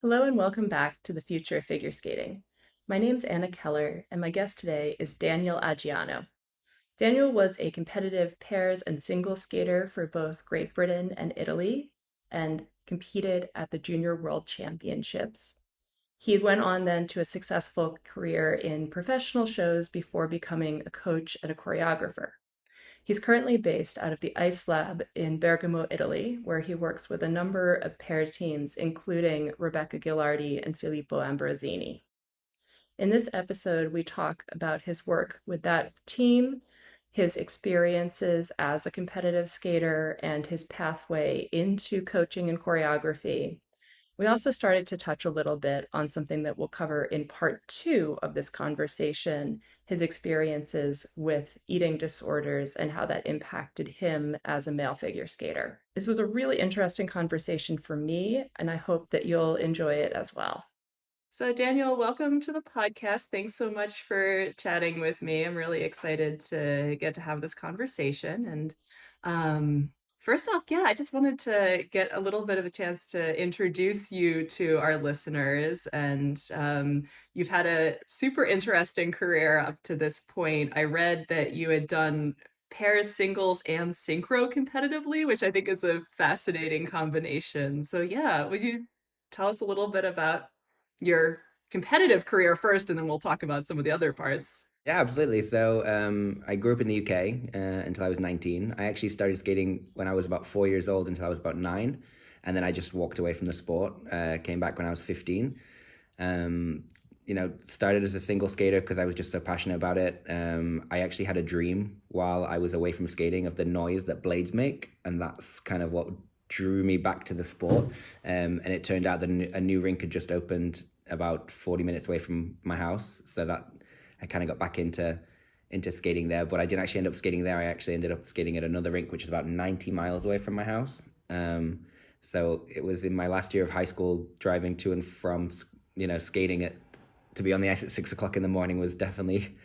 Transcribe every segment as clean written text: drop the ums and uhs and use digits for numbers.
Hello and welcome back to the Future of Figure Skating. My name's Anna Keller, and my guest today is Daniel Aggiano. Daniel was a competitive pairs and singles skater for both Great Britain and Italy and competed at the Junior World Championships. He went on then to a successful career in professional shows before becoming a coach and a choreographer. He's currently based out of the IceLab in Bergamo, Italy, where he works with a number of pairs teams, including Rebecca Ghilardi and Filippo Ambrosini. In this episode, we talk about his work with that team, his experiences as a competitive skater, and his pathway into coaching and choreography. We also started to touch a little bit on something that we'll cover in part two of this conversation, his experiences with eating disorders and how that impacted him as a male figure skater. This was a really interesting conversation for me, and I hope that you'll enjoy it as well. So, Daniel, welcome to the podcast. Thanks so much for chatting with me. I'm really excited to get to have this conversation. And first off, yeah, I just wanted to get a little bit of a chance to introduce you to our listeners. And you've had a super interesting career up to this point. I read that you had done pairs, singles, and synchro competitively, which I think is a fascinating combination. So, yeah, would you tell us a little bit about your competitive career first, and then we'll talk about some of the other parts. Yeah, absolutely. So I grew up in the UK until I was 19. I actually started skating when I was about 4 years old until I was about nine. And then I just walked away from the sport, came back when I was 15. Um, Started as a single skater because I was just so passionate about it. I actually had a dream while I was away from skating of the noise that blades make. And that's kind of what drew me back to the sport. And it turned out that a new rink had just opened about 40 minutes away from my house. So that I kind of got back into skating there, but I didn't actually end up skating there. I actually ended up skating at another rink, which is about 90 miles away from my house. So it was in my last year of high school, driving to and from, skating to be on the ice at 6 o'clock in the morning was definitely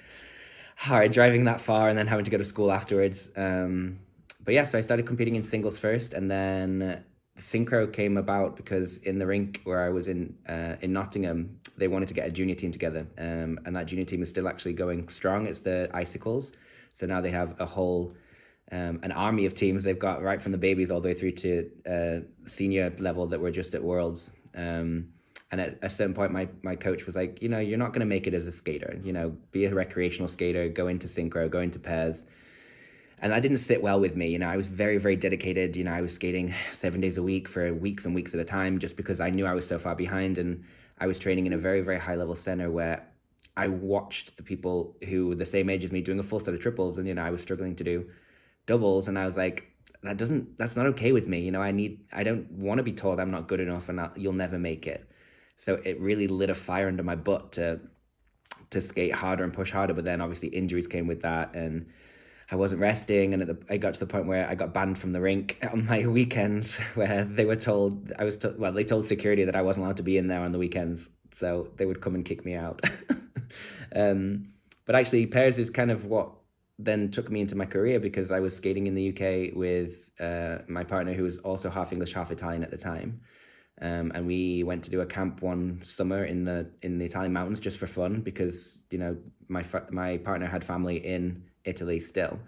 hard, driving that far and then having to go to school afterwards. But yeah, so I started competing in singles first, and then synchro came about because in the rink where I was in Nottingham, they wanted to get a junior team together, and that junior team is still actually going strong. It's the Icicles, so now they have a whole an army of teams. They've got right from the babies all the way through to senior level that were just at Worlds. And at a certain point, my coach was like, you're not going to make it as a skater. Be a recreational skater, go into synchro, go into pairs. And that didn't sit well with me. I was very, very dedicated. I was skating 7 days a week for weeks and weeks at a time just because I knew I was so far behind. And I was training in a very, very high level center where I watched the people who were the same age as me doing a full set of triples. And, I was struggling to do doubles. And I was like, that's not okay with me. I don't want to be told I'm not good enough and you'll never make it. So it really lit a fire under my butt to skate harder and push harder. But then obviously injuries came with that, and I wasn't resting, and I got to the point where I got banned from the rink on my weekends, where they were told they told security that I wasn't allowed to be in there on the weekends, so they would come and kick me out. um, but actually, pairs is kind of what then took me into my career because I was skating in the UK with my partner, who was also half English, half Italian at the time. And we went to do a camp one summer in the Italian mountains just for fun because my partner had family in Italy still,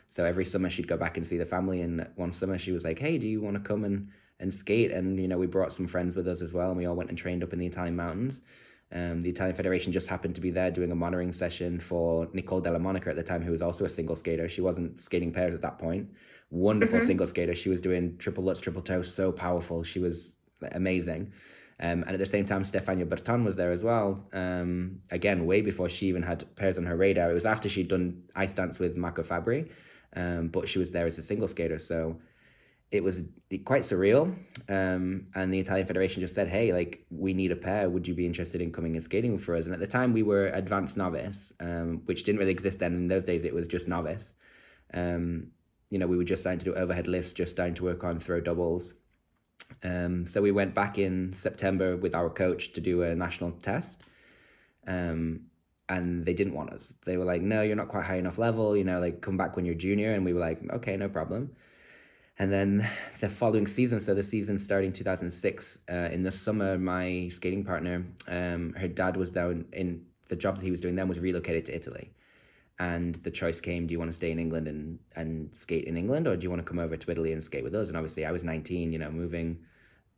so every summer she'd go back and see the family. And one summer she was like, "Hey, do you want to come and skate?" And we brought some friends with us as well, and we all went and trained up in the Italian mountains. The Italian Federation just happened to be there doing a monitoring session for Nicole Della Monica at the time, who was also a single skater. She wasn't skating pairs at that point. Wonderful Mm-hmm. single skater. She was doing triple lutz, triple toe, so powerful. She was amazing. And at the same time, Stefania Berton was there as well. Again, way before she even had pairs on her radar. It was after she'd done ice dance with Marco Fabri, but she was there as a single skater. So it was quite surreal. And the Italian Federation just said, "Hey, like, we need a pair. Would you be interested in coming and skating for us?" And at the time, we were advanced novice, which didn't really exist then. In those days, it was just novice. Um, we were just starting to do overhead lifts, just starting to work on throw doubles. So we went back in September with our coach to do a national test. And they didn't want us. They were like, "No, you're not quite high enough level, like come back when you're junior." And we were like, "Okay, no problem." And then the following season, so the season starting 2006, in the summer, my skating partner, her dad was down in the job that he was doing then was relocated to Italy. And the choice came, do you want to stay in England and skate in England, or do you want to come over to Italy and skate with us? And obviously I was 19, moving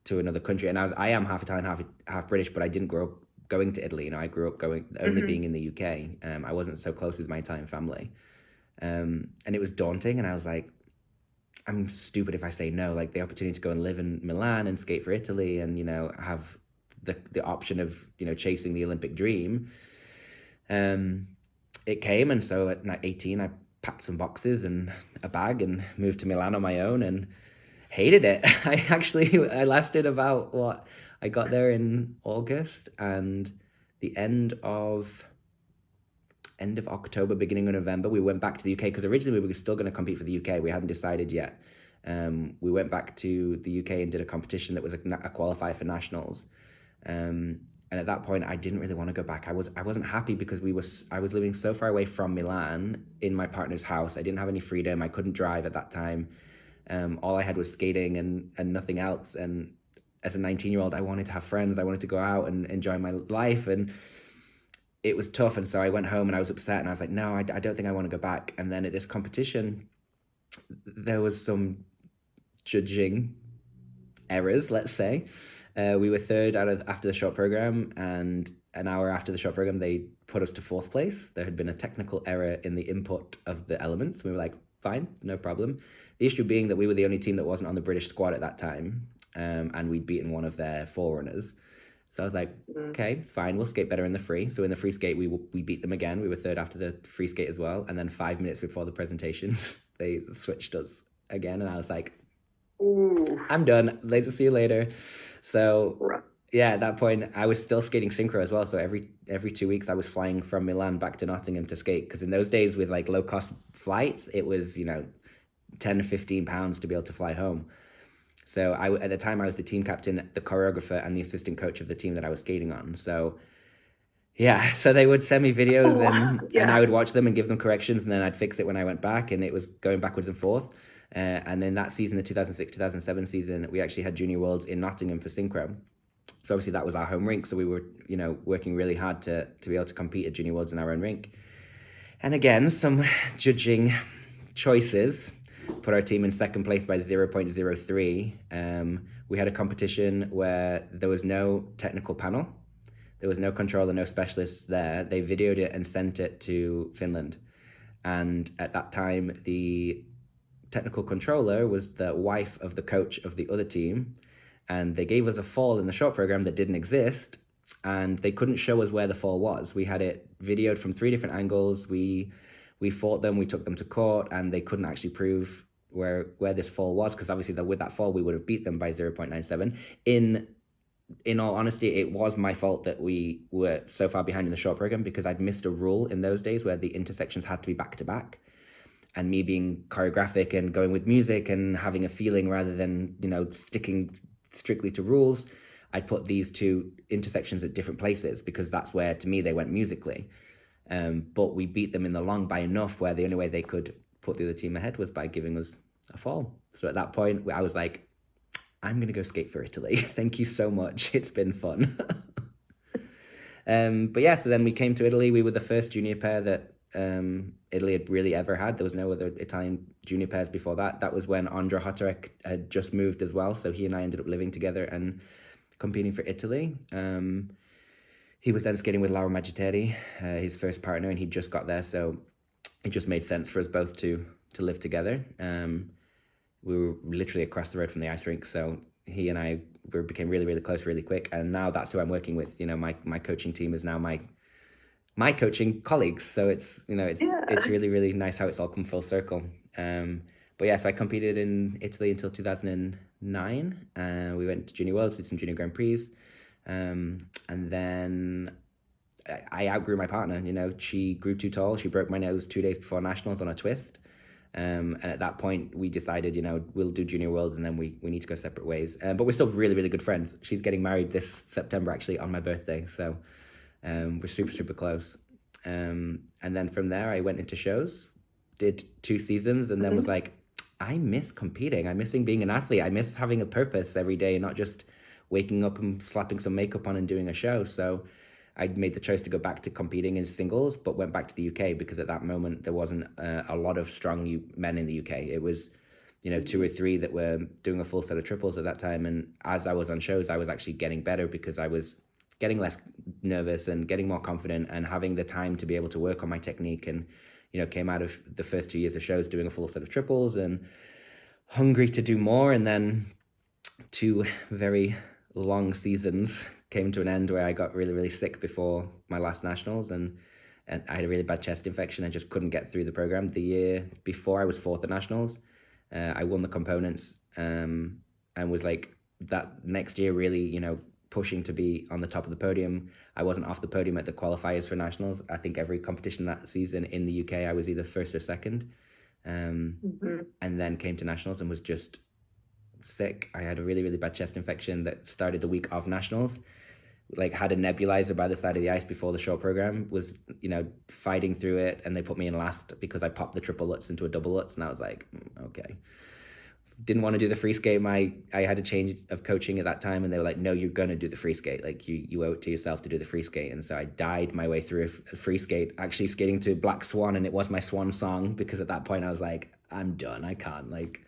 to another country. And I am half Italian, half British, but I didn't grow up going to Italy. I grew up only being in the UK. I wasn't so close with my Italian family. And it was daunting. And I was like, I'm stupid if I say no. Like the opportunity to go and live in Milan and skate for Italy and, have the option of, chasing the Olympic dream. It came. And so at 18, I packed some boxes and a bag and moved to Milan on my own and hated it. I lasted about I got there in August, and the end of October, beginning of November, we went back to the UK because originally we were still going to compete for the UK. We hadn't decided yet. We went back to the UK and did a competition that was a qualifier for nationals. And at that point, I didn't really want to go back. I wasn't happy because I was living so far away from Milan in my partner's house. I didn't have any freedom. I couldn't drive at that time. All I had was skating and nothing else. And as a 19-year-old, I wanted to have friends. I wanted to go out and enjoy my life. And it was tough. And so I went home and I was upset. And I was like, no, I don't think I want to go back. And then at this competition, there was some judging errors, let's say. We were third after the short program, and an hour after the short program, they put us to fourth place. There had been a technical error in the input of the elements. We were like, fine, no problem. The issue being that we were the only team that wasn't on the British squad at that time, and we'd beaten one of their forerunners. So I was like, okay, it's fine. We'll skate better in the free. So in the free skate, we beat them again. We were third after the free skate as well. And then 5 minutes before the presentations, they switched us again. And I was like, ooh, I'm done. See you later. So yeah, at that point, I was still skating synchro as well. So every 2 weeks, I was flying from Milan back to Nottingham to skate. Because in those days, with like low cost flights, it was 10 to 15 pounds to be able to fly home. So at the time, I was the team captain, the choreographer, and the assistant coach of the team that I was skating on. So yeah, so they would send me videos and I would watch them and give them corrections, and then I'd fix it when I went back, and it was going backwards and forth. And then that season, the 2006-2007 season, we actually had Junior Worlds in Nottingham for synchro. So obviously that was our home rink. So we were, working really hard to be able to compete at Junior Worlds in our own rink. And again, some judging choices put our team in second place by 0.03. We had a competition where there was no technical panel. There was no controller, no specialists there. They videoed it and sent it to Finland. And at that time, the technical controller was the wife of the coach of the other team. And they gave us a fall in the short program that didn't exist. And they couldn't show us where the fall was. We had it videoed from 3 different angles. We fought them, we took them to court, and they couldn't actually prove where this fall was, because obviously with that fall, we would have beat them by 0.97. In all honesty, it was my fault that we were so far behind in the short program, because I'd missed a rule in those days where the intersections had to be back to back. And me being choreographic and going with music and having a feeling rather than, sticking strictly to rules, I put these 2 intersections at different places because that's where, to me, they went musically. But we beat them in the long by enough where the only way they could put the other team ahead was by giving us a fall. So at that point, I was like, I'm going to go skate for Italy. Thank you so much. It's been fun. But yeah, so then we came to Italy. We were the first junior pair that Italy had really ever had. There was no other Italian junior pairs before that. That was when Andrea Hotarek had just moved as well. So he and I ended up living together and competing for Italy. He was then skating with Laura Maggitteri, his first partner, and he just got there. So it just made sense for us both to live together. We were literally across the road from the ice rink. So he and I became really, really close really quick. And now that's who I'm working with. My coaching team is now my coaching colleagues. So it's really, really nice how it's all come full circle. But yeah, so I competed in Italy until 2009. We went to Junior Worlds, did some Junior Grand Prix. And then I outgrew my partner. She grew too tall. She broke my nose 2 days before nationals on a twist. And at that point, we decided, we'll do Junior Worlds and then we need to go separate ways. But we're still really, really good friends. She's getting married this September, actually, on my birthday. So we're super, super close. And then from there, I went into shows, did 2 seasons, and then was like, I miss competing. I missing being an athlete. I miss having a purpose every day, not just waking up and slapping some makeup on and doing a show. So I made the choice to go back to competing in singles, but went back to the UK because at that moment there wasn't a lot of strong men in the UK. It was, two or three that were doing a full set of triples at that time. And as I was on shows, I was actually getting better because I was getting less nervous and getting more confident and having the time to be able to work on my technique. And came out of the first 2 years of shows doing a full set of triples and hungry to do more. And then two very long seasons came to an end where I got really, really sick before my last nationals, and I had a really bad chest infection. I just couldn't get through the program. The year before, I was fourth at nationals. I won the components, and was like that next year really, pushing to be on the top of the podium. I wasn't off the podium at the qualifiers for nationals. I think every competition that season in the UK, I was either first or second. And then came to nationals and was just sick. I had a really, really bad chest infection that started the week of nationals. Like, had a nebulizer by the side of the ice before the short program, was, fighting through it, and they put me in last because I popped the triple Lutz into a double Lutz, and I was like, okay. Didn't want to do the free skate. I had a change of coaching at that time, and they were like, no, you're going to do the free skate. Like, you owe it to yourself to do the free skate. And so I died my way through a free skate, actually skating to Black Swan, and it was my swan song because at that point I was like, I'm done. I can't. Like,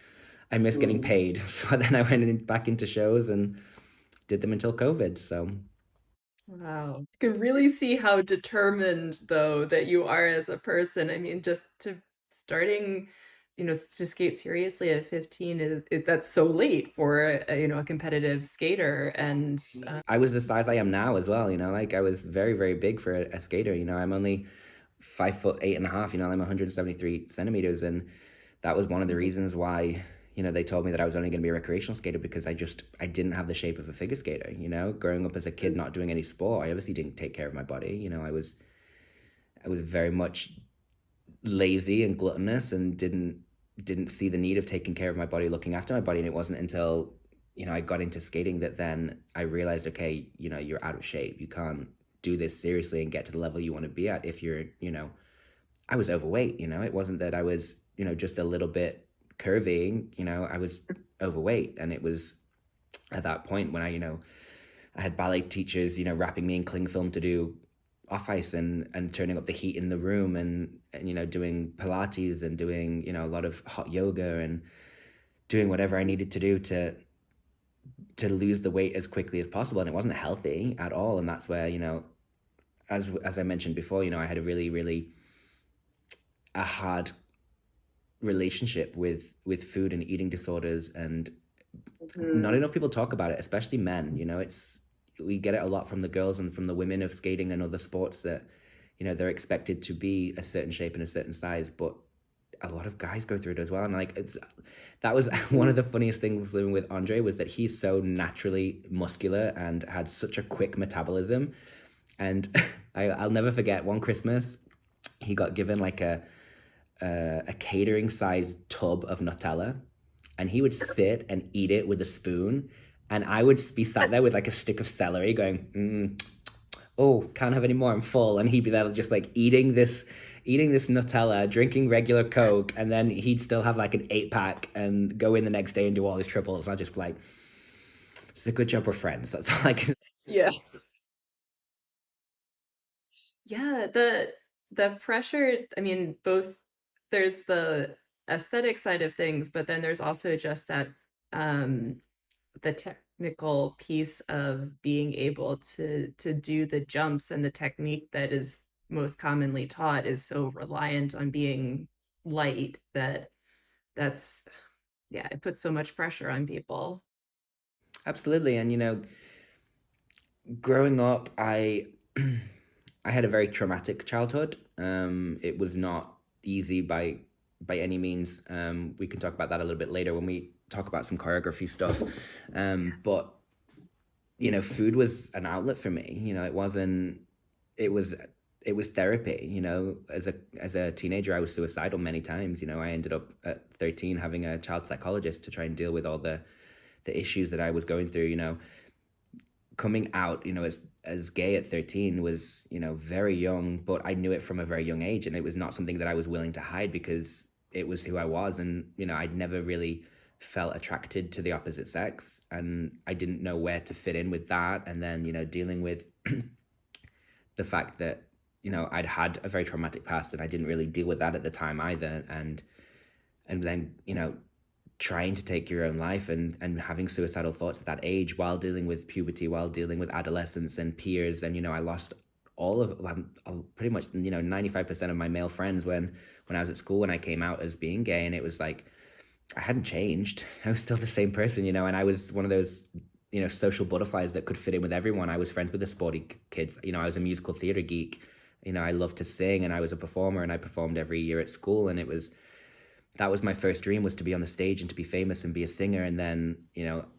I miss getting paid. So then I went back into shows and did them until COVID. So Wow. You can really see how determined, though, that you are as a person. I mean, just to starting, to skate seriously at 15 that's so late for a competitive skater. And I was the size I am now as well. Like, I was very, very big for a skater. I'm only 5'8.5". I'm 173 centimeters, and that was one of the reasons why they told me that I was only going to be a recreational skater, because I didn't have the shape of a figure skater. Growing up as a kid, not doing any sport, I obviously didn't take care of my body. I was very much lazy and gluttonous, and didn't see the need of taking care of my body, looking after my body. And it wasn't until I got into skating that then I realized, okay, you're out of shape. You can't do this seriously and get to the level you want to be at if you're I was overweight. It wasn't that I was just a little bit curvy. I was overweight, and it was at that point when I had ballet teachers wrapping me in cling film to do off ice, and turning up the heat in the room, and doing Pilates, and doing a lot of hot yoga, and doing whatever I needed to do to lose the weight as quickly as possible. And it wasn't healthy at all. And that's where as I mentioned before, I had a really, really a hard relationship with food and eating disorders, and not enough people talk about it, especially men. We get it a lot from the girls and from the women of skating and other sports, that they're expected to be a certain shape and a certain size, but a lot of guys go through it as well. And like, that was one of the funniest things living with Andre, was that he's so naturally muscular and had such a quick metabolism. And I'll never forget one Christmas, he got given like a catering sized tub of Nutella, and he would sit and eat it with a spoon, and I would be sat there with like a stick of celery going, oh, can't have any more, I'm full. And he'd be there just like eating this Nutella, drinking regular Coke, and then he'd still have like an 8-pack and go in the next day and do all his triples. And I'd just be like, it's a good job we're friends. That's all I can. yeah. Yeah, the pressure, I mean, both there's the aesthetic side of things, but then there's also just that um the technical piece of being able to do the jumps, and the technique that is most commonly taught is so reliant on being light that that's yeah, it puts so much pressure on people. Absolutely. And growing up, I had a very traumatic childhood. It was not easy by any means. We can talk about that a little bit later when we talk about some choreography stuff. But food was an outlet for me. It wasn't. It was therapy. As a teenager, I was suicidal many times. I ended up at 13 having a child psychologist to try and deal with all the issues that I was going through. Coming out, as gay at 13 was, very young, but I knew it from a very young age, and it was not something that I was willing to hide, because it was who I was. And, I'd never really felt attracted to the opposite sex. And I didn't know where to fit in with that. And then, dealing with the fact that, I'd had a very traumatic past and I didn't really deal with that at the time either. And then, trying to take your own life and having suicidal thoughts at that age while dealing with puberty, while dealing with adolescence and peers. And, I lost all of pretty much 95% of my male friends when I was at school, when I came out as being gay. And it was like I hadn't changed. I was still the same person, and I was one of those social butterflies that could fit in with everyone. I was friends with the sporty kids. I was a musical theater geek. I loved to sing, and I was a performer, and I performed every year at school. And that was my first dream, was to be on the stage and to be famous and be a singer. And then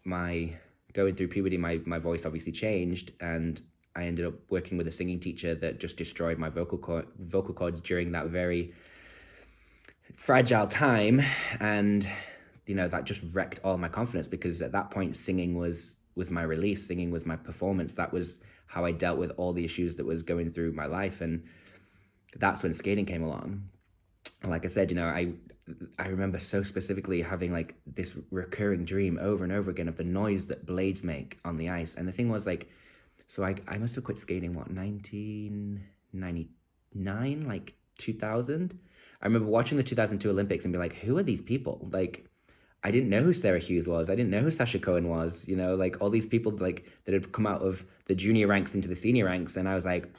my going through puberty, my voice obviously changed, and I ended up working with a singing teacher that just destroyed my vocal cords during that very fragile time. And that just wrecked all my confidence, because at that point singing was my release. Singing was my performance. That was how I dealt with all the issues that was going through my life. And that's when skating came along. And like I said, I remember so specifically having like this recurring dream over and over again of the noise that blades make on the ice. And the thing was, like, so I must have quit skating, 1999, like 2000. I remember watching the 2002 Olympics and be like, who are these people? Like, I didn't know who Sarah Hughes was. I didn't know who Sasha Cohen was. Like all these people like that had come out of the junior ranks into the senior ranks. And I was like,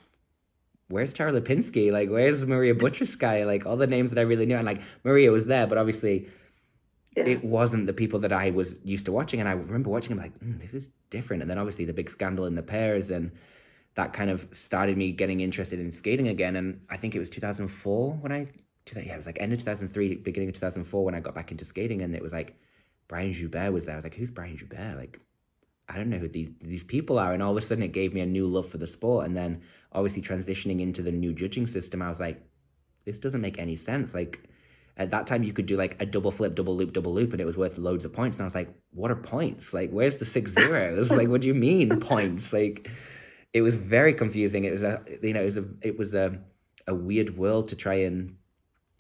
where's Tara Lipinski? Like, where's Maria Butcherskaya? Like, all the names that I really knew. And like, Maria was there, but obviously it wasn't the people that I was used to watching. And I remember watching them like, this is different. And then obviously the big scandal in the pairs, and that kind of started me getting interested in skating again. And I think it was 2004 when it was like end of 2003, beginning of 2004 when I got back into skating. And it was like Brian Joubert was there. I was like, who's Brian Joubert? Like, I don't know who these people are. And all of a sudden it gave me a new love for the sport. And then obviously transitioning into the new judging system, I was like, this doesn't make any sense. Like, at that time you could do like a double flip, double loop, and it was worth loads of points. And I was like, what are points? Like, where's the 6 zeros? Like, what do you mean points? Like, it was very confusing. It was a weird world to try and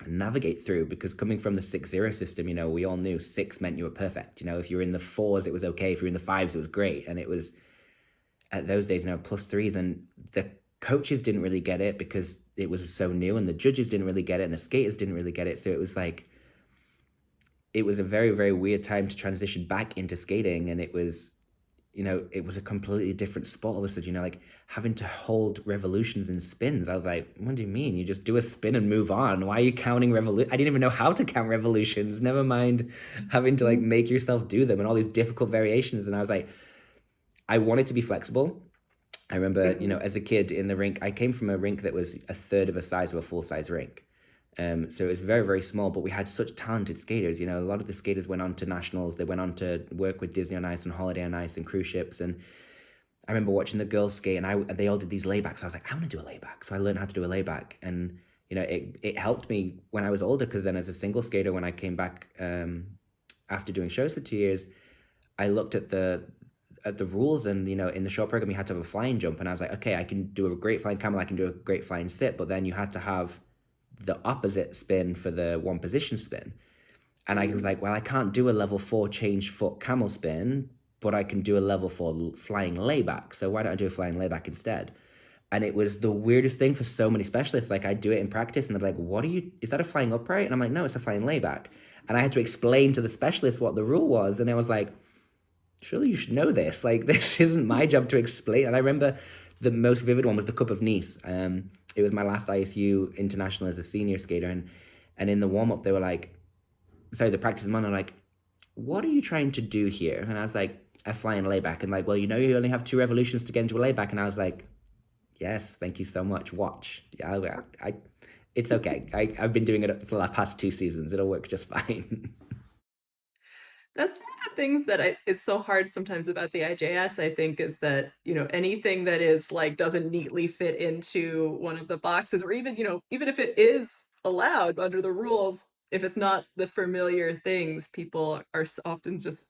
navigate through, because coming from the 6-0 system, we all knew 6 meant you were perfect. If you were in the 4s, it was okay. If you were in the 5s, it was great. And it was, at those days, plus 3s. And the coaches didn't really get it because it was so new, and the judges didn't really get it, and the skaters didn't really get it. So it was like, it was a very, very weird time to transition back into skating. And it was a completely different sport all of a sudden, like having to hold revolutions and spins. I was like, what do you mean? You just do a spin and move on. Why are you counting revolution? I didn't even know how to count revolutions, never mind having to like make yourself do them and all these difficult variations. And I was like, I wanted to be flexible. I remember, as a kid in the rink, I came from a rink that was a third of a size of a full-size rink. So it was very, very small, but we had such talented skaters. A lot of the skaters went on to nationals. They went on to work with Disney on Ice and Holiday on Ice and cruise ships. And I remember watching the girls skate, and they all did these laybacks. So I was like, I want to do a layback. So I learned how to do a layback. And, it helped me when I was older, because then as a single skater, when I came back after doing shows for 2 years, I looked at the rules. And in the short program you had to have a flying jump, and I was like, okay, I can do a great flying camel, I can do a great flying sit, but then you had to have the opposite spin for the one position spin. And I was like, well, I can't do a level 4 change foot camel spin, but I can do a level 4 flying layback, so why don't I do a flying layback instead? And it was the weirdest thing for so many specialists. Like, I'd do it in practice and they're like, is that a flying upright? And I'm like, no, it's a flying layback. And I had to explain to the specialist what the rule was, and I was like, surely you should know this. Like, this isn't my job to explain. And I remember the most vivid one was the Cup of Nice. It was my last ISU international as a senior skater. And in the warm-up, they were like, sorry, the practice man, they're like, what are you trying to do here? And I was like, a flying layback. And like, well, you only have 2 revolutions to get into a layback. And I was like, yes, thank you so much. Watch. Yeah, it's okay. I've been doing it for the past 2 seasons. It'll work just fine. That's one of the things that it's so hard sometimes about the IJS, I think, is that, anything that is like doesn't neatly fit into one of the boxes, or even, even if it is allowed under the rules, if it's not the familiar things, people are often just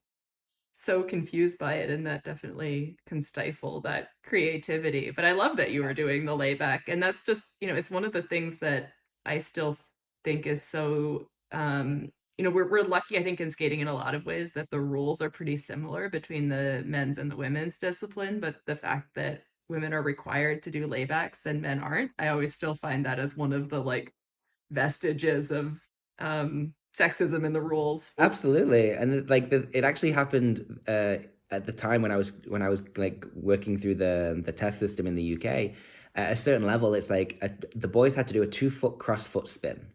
so confused by it, and that definitely can stifle that creativity. But I love that you were doing the layback, and that's just, it's one of the things that I still think is so we're lucky, I think, in skating in a lot of ways that the rules are pretty similar between the men's and the women's discipline, but the fact that women are required to do laybacks and men aren't, I always still find that as one of the like vestiges of sexism in the rules. Absolutely, and like it actually happened at the time when I was like working through the test system in the UK. At a certain level, it's like the boys had to do a 2 foot cross foot spin,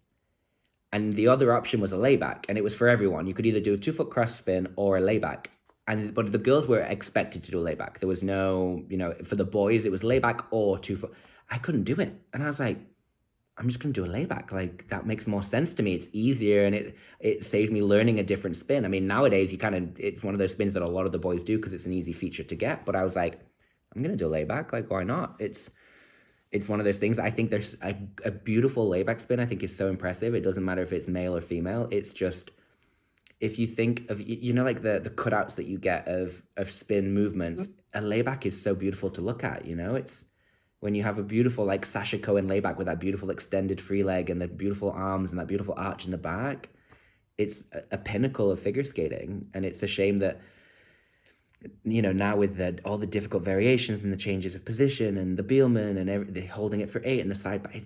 and the other option was a layback, and it was for everyone. You could either do a 2 foot cross spin or a layback, and but the girls were expected to do a layback. There was no, for the boys it was layback or 2 foot. I couldn't do it, and I was like, I'm just gonna do a layback. Like that makes more sense to me. It's easier and it saves me learning a different spin. I mean, nowadays you kind of it's one of those spins that a lot of the boys do because it's an easy feature to get. But I was like, I'm gonna do a layback. Like why not? It's one of those things. I think there's a beautiful layback spin. I think is so impressive. It doesn't matter if it's male or female. It's just if you think of like the cutouts that you get of spin movements, a layback is so beautiful to look at. It's when you have a beautiful like Sasha Cohen layback with that beautiful extended free leg and the beautiful arms and that beautiful arch in the back. It's a pinnacle of figure skating, and it's a shame that now with all the difficult variations and the changes of position and the Bielman and the holding it for 8 and the side by.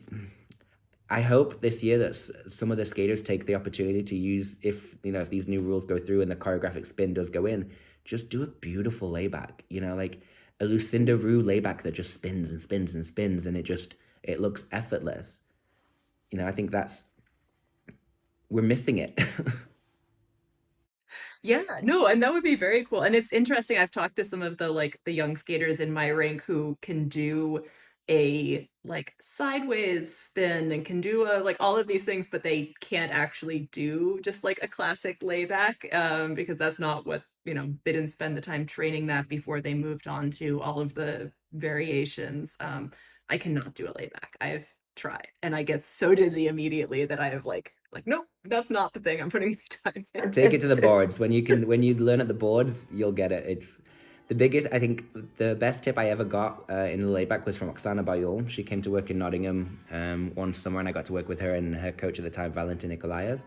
I hope this year that some of the skaters take the opportunity to use, if these new rules go through and the choreographic spin does go in, just do a beautiful layback. Like a Lucinda Rue layback that just spins and spins and spins, and it looks effortless. I think we're missing it. Yeah, no, and that would be very cool. And it's interesting. I've talked to some of the like the young skaters in my rank who can do a like sideways spin and can do a like all of these things, but they can't actually do just like a classic layback because that's not what, they didn't spend the time training that before they moved on to all of the variations. I cannot do a layback. I've tried and I get so dizzy immediately that I have like nope, that's not the thing I'm putting my time Take it to the into. boards. When you learn at the boards, you'll get it. It's the biggest. I think the best tip I ever got in the layback was from Oksana Bayul. She came to work in Nottingham one summer, and I got to work with her and her coach at the time, Valentin Nikolaev.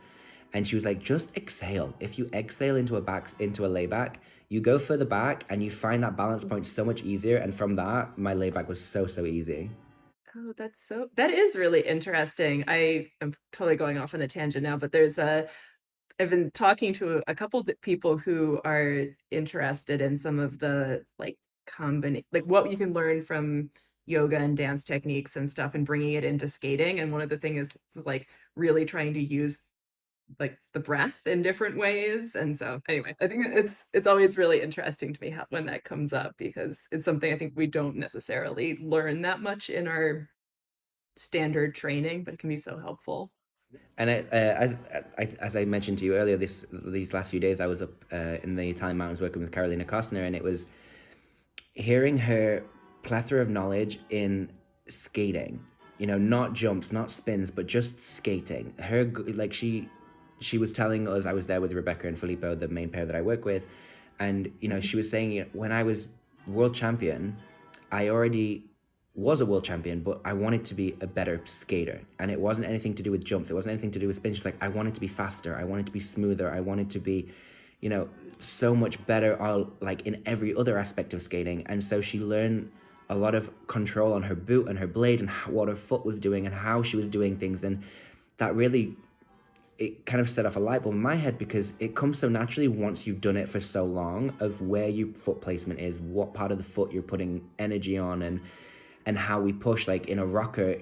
And she was like, just exhale. If you exhale into a layback, you go further back and you find that balance point so much easier. And from that, my layback was so easy. Oh, that is really interesting. I am totally going off on a tangent now, but I've been talking to a couple people who are interested in some of the like like what you can learn from yoga and dance techniques and stuff and bringing it into skating. And one of the things is like really trying to use like the breath in different ways. And so anyway, I think it's always really interesting to me when that comes up because it's something I think we don't necessarily learn that much in our standard training, but it can be so helpful. And as I mentioned to you earlier, these last few days I was up in the Italian mountains working with Carolina Kostner, and it was hearing her plethora of knowledge in skating. Not jumps, not spins, but just skating. Her like she was telling us, I was there with Rebecca and Filippo, the main pair that I work with, and she was saying, when I was world champion, I already was a world champion, but I wanted to be a better skater. And it wasn't anything to do with jumps. It wasn't anything to do with spins. She's like, I wanted to be faster. I wanted to be smoother. I wanted to be, so much better, like in every other aspect of skating. And so she learned a lot of control on her boot and her blade and what her foot was doing and how she was doing things. And that really, it kind of set off a light bulb in my head because it comes so naturally once you've done it for so long of where your foot placement is, what part of the foot you're putting energy on, and how we push. Like in a rocker,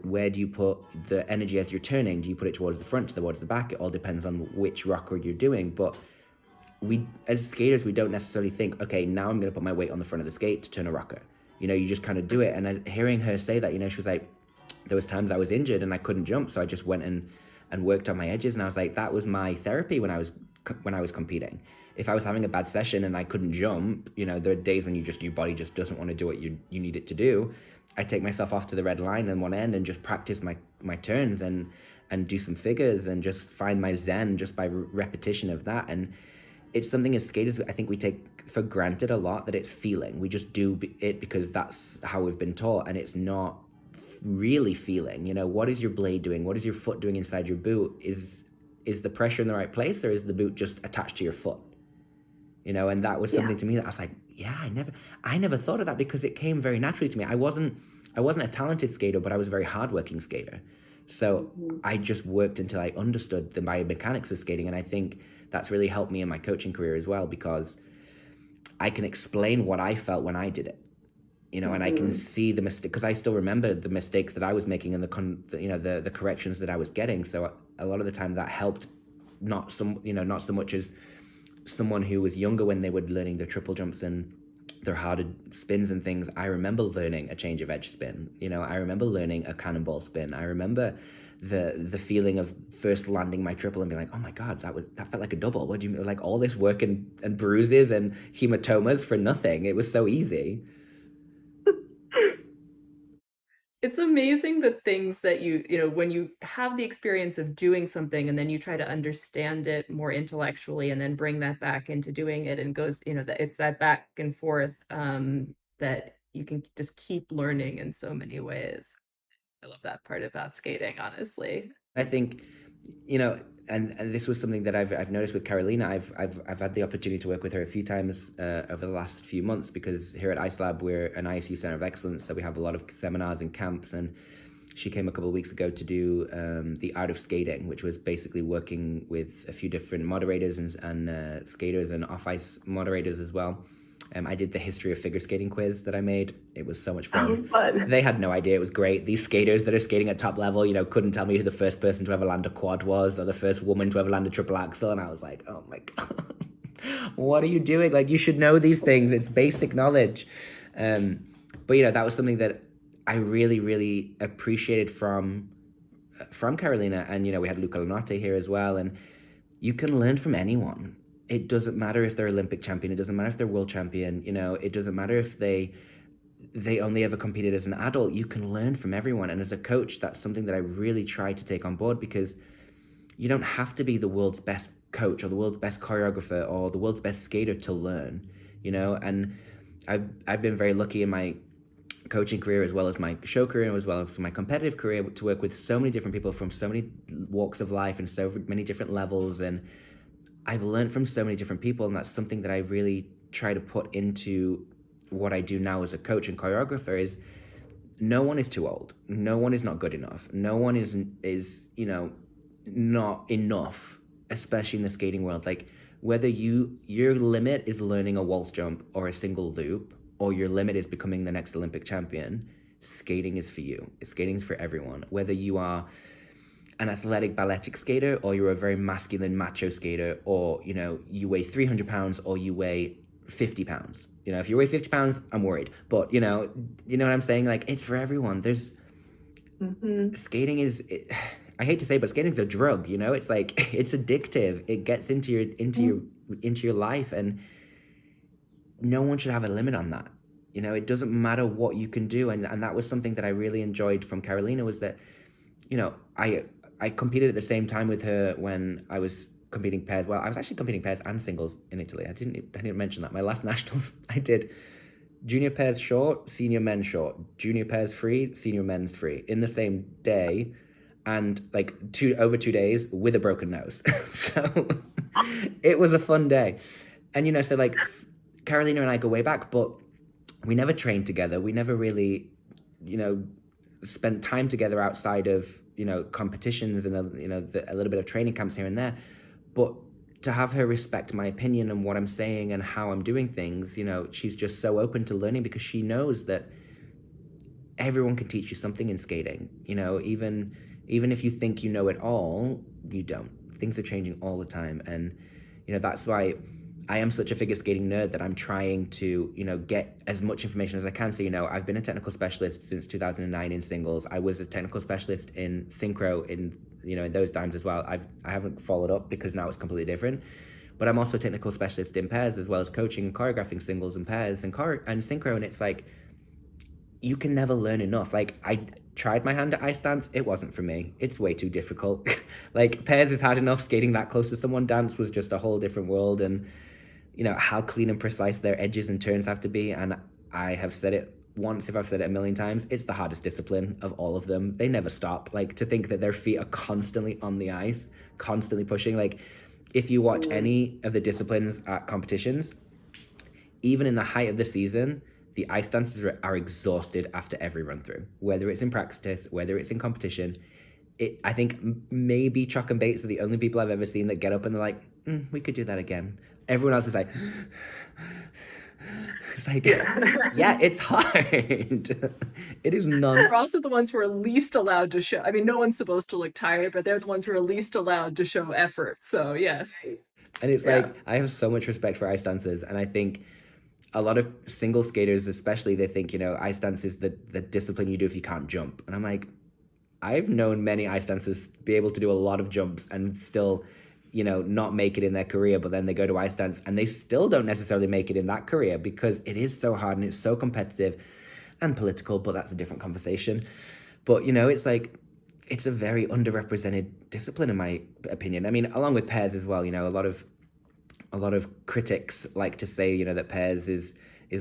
where do you put the energy as you're turning? Do you put it towards the front, towards the back? It all depends on which rocker you're doing. But we, as skaters, we don't necessarily think, okay, now I'm going to put my weight on the front of the skate to turn a rocker. You just kind of do it. And hearing her say that, she was like, there was times I was injured and I couldn't jump, so I just went and worked on my edges. And I was like, that was my therapy when I was competing. If I was having a bad session and I couldn't jump, there are days when your body just doesn't want to do what you need it to do. I take myself off to the red line in one end and just practice my turns and do some figures and just find my zen just by repetition of that. And it's something as skaters I think we take for granted a lot, that it's feeling. We just do it because that's how we've been taught, and it's not really feeling. What is your blade doing? What is your foot doing inside your boot? Is is the pressure in the right place, or is the boot just attached to your foot? And that was something to me that I was like, yeah, I never thought of that, because it came very naturally to me. I wasn't a talented skater, but I was a very hardworking skater. So I just worked until I understood the biomechanics of skating. And I think that's really helped me in my coaching career as well, because I can explain what I felt when I did it. And I can see the mistake, because I still remember the mistakes that I was making and the corrections that I was getting. So a lot of the time that helped, not so much as someone who was younger when they were learning their triple jumps and their harder spins and things. I remember learning a change of edge spin. I remember learning a cannonball spin. I remember the feeling of first landing my triple and being like, oh my God, that felt like a double. What do you mean? Like all this work and bruises and hematomas for nothing. It was so easy. It's amazing the things that when you have the experience of doing something and then you try to understand it more intellectually and then bring that back into doing it, and goes, that it's that back and forth, that you can just keep learning in so many ways. I love that part about skating, honestly. I think, and this was something that I've noticed with Carolina. I've had the opportunity to work with her a few times over the last few months, because here at IceLab we're an ISU Center of Excellence, so we have a lot of seminars and camps. And she came a couple of weeks ago to do the art of skating, which was basically working with a few different moderators and skaters and off ice moderators as well. I did the history of figure skating quiz that I made. It was so much fun. They had no idea. It was great. These skaters that are skating at top level, couldn't tell me who the first person to ever land a quad was, or the first woman to ever land a triple axel. And I was like, oh my God, what are you doing? Like, you should know these things. It's basic knowledge. But that was something that I really, really appreciated from Carolina. And, we had Luca Lanotte here as well. And you can learn from anyone. It doesn't matter if they're Olympic champion. It doesn't matter if they're world champion. It doesn't matter if they only ever competed as an adult. You can learn from everyone. And as a coach, that's something that I really try to take on board, because you don't have to be the world's best coach or the world's best choreographer or the world's best skater to learn, And I've been very lucky in my coaching career, as well as my show career, as well as my competitive career, to work with so many different people from so many walks of life and so many different levels. And I've learned from so many different people, and that's something that I really try to put into what I do now as a coach and choreographer. Is no one is too old. No one is not good enough. No one is not enough, especially in the skating world. Like, whether your limit is learning a waltz jump or a single loop, or your limit is becoming the next Olympic champion, skating is for you. Skating is for everyone. Whether you are an athletic balletic skater, or you're a very masculine macho skater, or you weigh 300 pounds or you weigh 50 pounds. If you weigh 50 pounds, I'm worried, but you know what I'm saying? Like, it's for everyone. There's skating is, I hate to say it, but skating's a drug. It's like, it's addictive. It gets into your life, and no one should have a limit on that. It doesn't matter what you can do. And that was something that I really enjoyed from Carolina, was that I competed at the same time with her when I was competing pairs. Well, I was actually competing pairs and singles in Italy. I didn't mention that. My last nationals, I did junior pairs short, senior men's short, junior pairs free, senior men's free in the same day, and like over 2 days with a broken nose. So it was a fun day. And so like Carolina and I go way back, but we never trained together. We never really, spent time together outside of competitions and a little bit of training camps here and there. But to have her respect my opinion and what I'm saying and how I'm doing things, she's just so open to learning, because she knows that everyone can teach you something in skating. Even if you think you know it all, you don't. Things are changing all the time. And that's why I am such a figure skating nerd, that I'm trying to, get as much information as I can. So, I've been a technical specialist since 2009 in singles. I was a technical specialist in synchro in those times as well. I haven't followed up, because now it's completely different. But I'm also a technical specialist in pairs, as well as coaching and choreographing singles and pairs and synchro. And it's like, you can never learn enough. Like, I tried my hand at ice dance. It wasn't for me. It's way too difficult. Like, pairs is hard enough. Skating that close to someone, dance was just a whole different world. And how clean and precise their edges and turns have to be. And I have said it once if I've said it a million times, it's the hardest discipline of all of them. They never stop. Like to think that their feet are constantly on the ice, constantly pushing. Like if you watch any of the disciplines at competitions, even in the height of the season, the ice dancers are exhausted after every run through, whether it's in practice, whether it's in competition. I think maybe Chalk and Bates are the only people I've ever seen that get up and they're like, we could do that again. Everyone else is like, it's like, yeah, it's hard. It is They're non. also the ones who are least allowed to show. I mean, no one's supposed to look tired, but they're the ones who are least allowed to show effort. So, yes. And it's Yeah. like, I have so much respect for ice dancers. And I think a lot of single skaters, especially, they think, ice dance is the discipline you do if you can't jump. And I'm like, I've known many ice dancers be able to do a lot of jumps and still, not make it in their career, but then they go to ice dance and they still don't necessarily make it in that career because it is so hard and it's so competitive and political, but that's a different conversation. But, it's like, it's a very underrepresented discipline in my opinion. I mean, along with pairs as well, a lot of critics like to say, that pairs is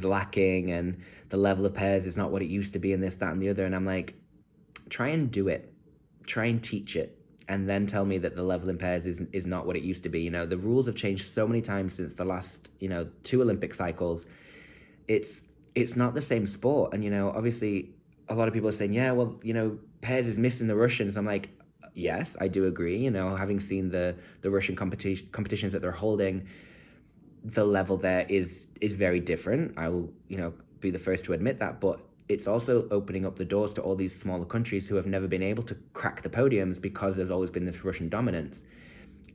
lacking and the level of pairs is not what it used to be and this, that, and the other. And I'm like, try and do it, try and teach it, and then tell me that the level in pairs is not what it used to be. The rules have changed so many times since the last, two Olympic cycles. It's not the same sport, and obviously a lot of people are saying, yeah, well, pairs is missing the Russians. I'm like, yes, I do agree. Having seen the Russian competitions that they're holding, the level there is very different. I will, be the first to admit that, but it's also opening up the doors to all these smaller countries who have never been able to crack the podiums because there's always been this Russian dominance.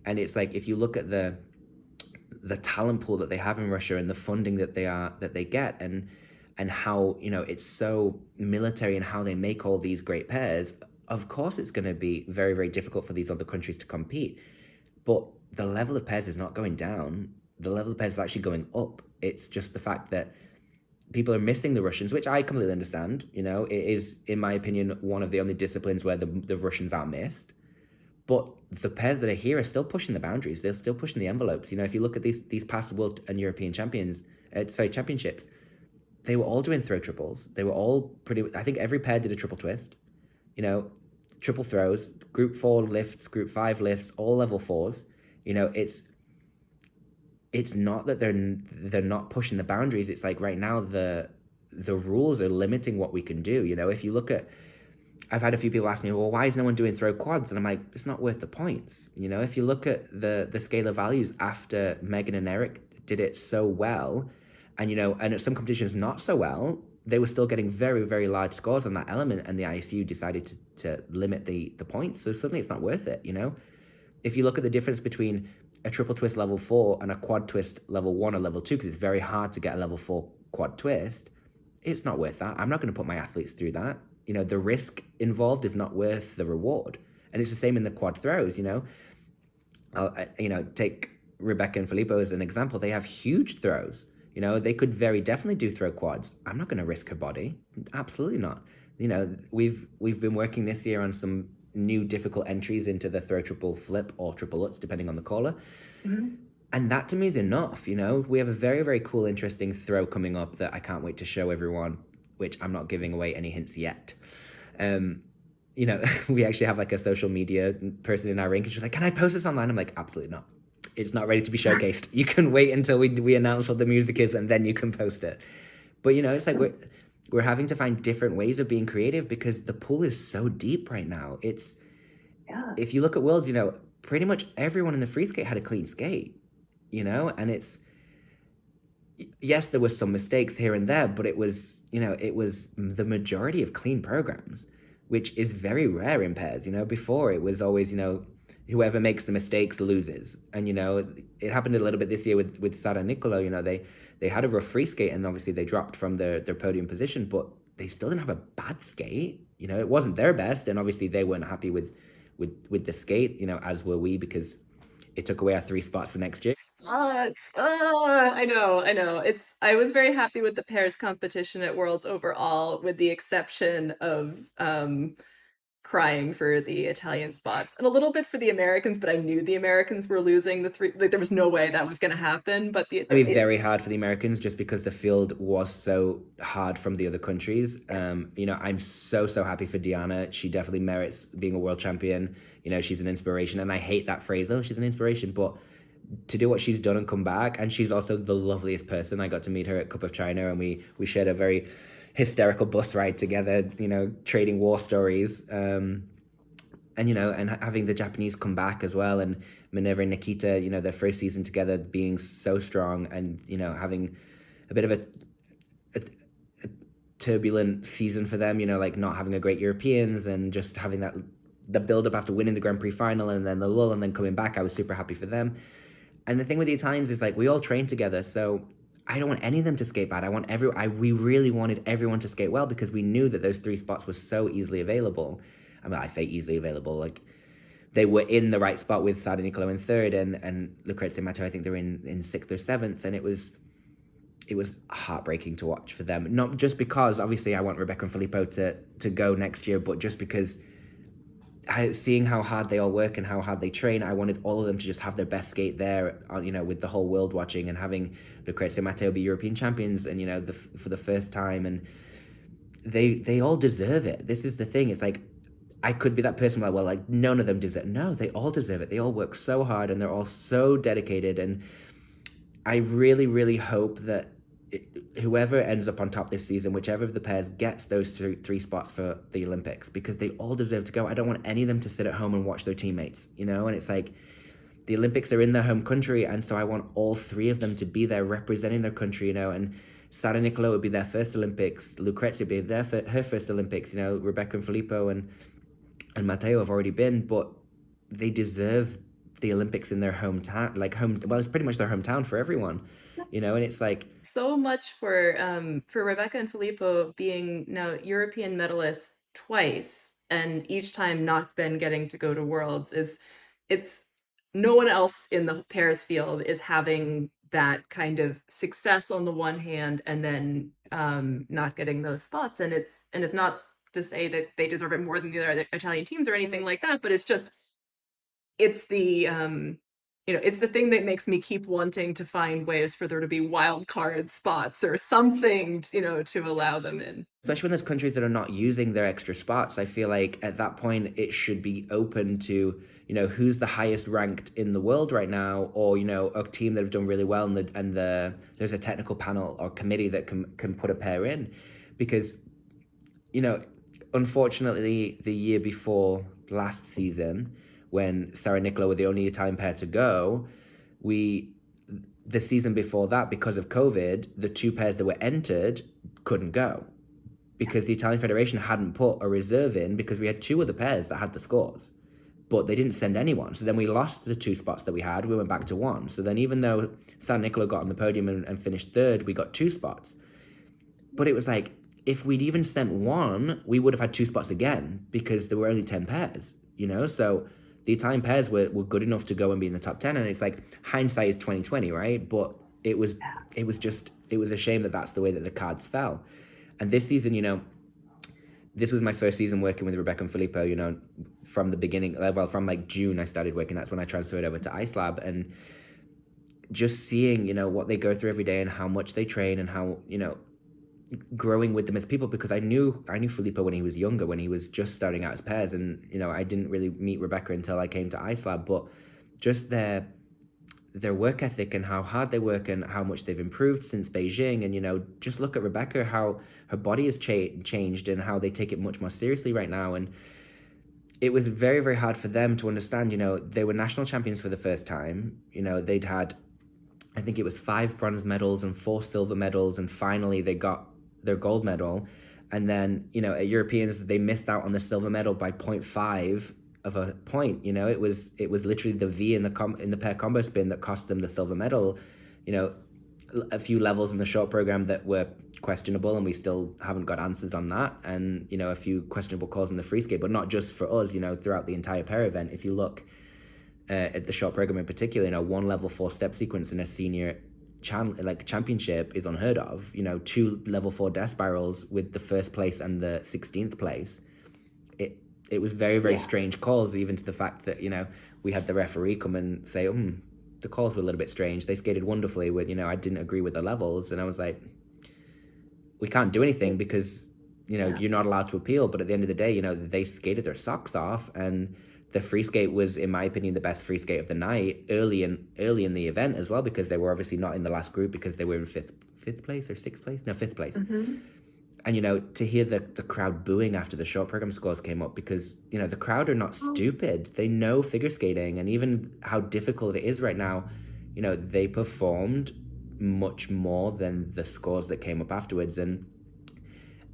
And it's like if you look at the talent pool that they have in Russia and the funding that they get and how it's so military and how they make all these great pairs, of course it's going to be very, very difficult for these other countries to compete. But the level of pairs is not going down. The level of pairs is actually going up. It's just the fact that people are missing the Russians, which I completely understand. It is, in my opinion, one of the only disciplines where the Russians are missed. But the pairs that are here are still pushing the boundaries. They're still pushing the envelopes. If you look at these past World and European championships, they were all doing throw triples. They were all pretty. I think every pair did a triple twist. You know, triple throws, group 4 lifts, group 5 lifts, all level 4s. It's not that they're not pushing the boundaries. It's like right now the rules are limiting what we can do. If you look at, I've had a few people ask me, well, why is no one doing throw quads? And I'm like, it's not worth the points. If you look at the scalar values after Megan and Eric did it so well, and at some competitions not so well, they were still getting very, very large scores on that element, and the ISU decided to limit the points. So suddenly it's not worth it. If you look at the difference between a triple twist level 4 and a quad twist level 1 or level 2, because it's very hard to get a level 4 quad twist, it's not worth that. I'm not going to put my athletes through that. The risk involved is not worth the reward. And it's the same in the quad throws. Take Rebecca and Filippo as an example. They have huge throws. They could very definitely do throw quads. I'm not going to risk her body. Absolutely not. We've been working this year on some new difficult entries into the throw triple flip or triple lutz, depending on the caller. Mm-hmm. And that to me is enough. We have a very, very cool, interesting throw coming up that I can't wait to show everyone, which I'm not giving away any hints yet. We actually have like a social media person in our ring, and she's like, can I post this online? I'm like, absolutely not. It's not ready to be showcased. You can wait until we announce what the music is and then you can post it. But it's like we're having to find different ways of being creative because the pool is so deep right now. If you look at Worlds, pretty much everyone in the free skate had a clean skate, and yes, there were some mistakes here and there, but it was the majority of clean programs, which is very rare in pairs. Before it was always, whoever makes the mistakes loses. And, it happened a little bit this year with Sara Nicolo. They had a rough free skate and obviously they dropped from their podium position, but they still didn't have a bad skate. It wasn't their best, and obviously they weren't happy with the skate, as were we, because it took away our 3 spots for next year. I know. I was very happy with the pairs competition at Worlds overall, with the exception of crying for the Italian spots and a little bit for the Americans, but I knew the Americans were losing the three. Like there was no way that was going to happen. But It'd be very hard for the Americans just because the field was so hard from the other countries. I'm so happy for Diana. She definitely merits being a world champion. She's an inspiration, and I hate that phrase. Oh, she's an inspiration, but to do what she's done and come back, and she's also the loveliest person. I got to meet her at Cup of China, and we shared a very hysterical bus ride together. Trading war stories. And having the Japanese come back as well, and Minerva and Nikita, their first season together being so strong, and having a bit of a turbulent season for them, like not having a great Europeans and just having the build up after winning the Grand Prix final and then the lull and then coming back. I was super happy for them. And the thing with the Italians is like we all train together, so I don't want any of them to skate bad. We really wanted everyone to skate well because we knew that those 3 spots were so easily available. I mean, I say easily available, like they were in the right spot with Sada Nicolo in 3rd and Lucrezia and Matteo, I think they're in 6th or 7th, and it was heartbreaking to watch for them. Not just because obviously I want Rebecca and Filippo to go next year, but just because seeing how hard they all work and how hard they train, I wanted all of them to just have their best skate there, with the whole world watching, and having Lucrezia and Matteo be European champions and for the first time, and they all deserve it. This is the thing. It's like I could be that person like, well, like none of them deserve it. No, they all deserve it. They all work so hard and they're all so dedicated. And I really, really hope that whoever ends up on top this season, whichever of the pairs gets those three spots for the Olympics, because they all deserve to go. I don't want any of them to sit at home and watch their teammates, and it's like the Olympics are in their home country. And so I want all 3 of them to be there representing their country, and Sara Nicolo would be their first Olympics. Lucrezia would be her first Olympics. Rebecca and Filippo and Matteo have already been, but they deserve the Olympics in their hometown, well, it's pretty much their hometown for everyone, and it's like so much for Rebecca and Filippo being now European medalists twice, and each time not then getting to go to Worlds it's no one else in the pairs field is having that kind of success on the one hand and then not getting those spots, and it's not to say that they deserve it more than the other Italian teams or anything like that, but it's just it's the it's the thing that makes me keep wanting to find ways for there to be wild card spots or something, to allow them in. Especially when there's countries that are not using their extra spots. I feel like at that point it should be open to who's the highest ranked in the world right now, or a team that have done really well, and there's a technical panel or committee that can put a pair in, because unfortunately the year before last season, when Sara and Nicolo were the only Italian pair to go, the season before that, because of COVID, the 2 pairs that were entered couldn't go because the Italian Federation hadn't put a reserve in, because we had 2 other pairs that had the scores, but they didn't send anyone. So then we lost the 2 spots that we had. We went back to 1. So then even though Sara and Nicolo got on the podium and finished 3rd, we got 2 spots. But it was like, if we'd even sent 1, we would have had 2 spots again, because there were only 10 pairs, So the Italian pairs were good enough to go and be in the top 10. And it's like, hindsight is 2020, right? But it was a shame that that's the way that the cards fell. And this season, this was my first season working with Rebecca and Filippo, from the beginning. Well, from like June I started working. That's when I transferred over to IceLab, and just seeing, what they go through every day and how much they train and how, growing with them as people, because I knew Filippo when he was younger, when he was just starting out as pairs, and I didn't really meet Rebecca until I came to IceLab, but just their work ethic and how hard they work and how much they've improved since Beijing, and just look at Rebecca, how her body has changed and how they take it much more seriously right now. And it was very, very hard for them to understand. They were national champions for the first time. They'd had, I think it was 5 bronze medals and 4 silver medals, and finally they got their gold medal. And then at Europeans they missed out on the silver medal by 0.5 of a point. It was literally the V in the pair combo spin that cost them the silver medal. A few levels in the short program that were questionable, and we still haven't got answers on that, and a few questionable calls in the free skate, but not just for us. Throughout the entire pair event, if you look at the short program in particular, 1 level 4 step sequence in a senior championship is unheard of. 2 level 4 death spirals with the first place and the 16th place. it was very, very Yeah. strange calls, even to the fact that, we had the referee come and say, the calls were a little bit strange. They skated wonderfully when, I didn't agree with the levels. And I was like, we can't do anything because, Yeah. you're not allowed to appeal. But at the end of the day, they skated their socks off, and the free skate was, in my opinion, the best free skate of the night early in the event as well, because they were obviously not in the last group because they were in fifth place or sixth place, no, fifth place. Hmm. And to hear the crowd booing after the short program scores came up, because the crowd are not stupid. They know figure skating, and even how difficult it is right now, they performed much more than the scores that came up afterwards. And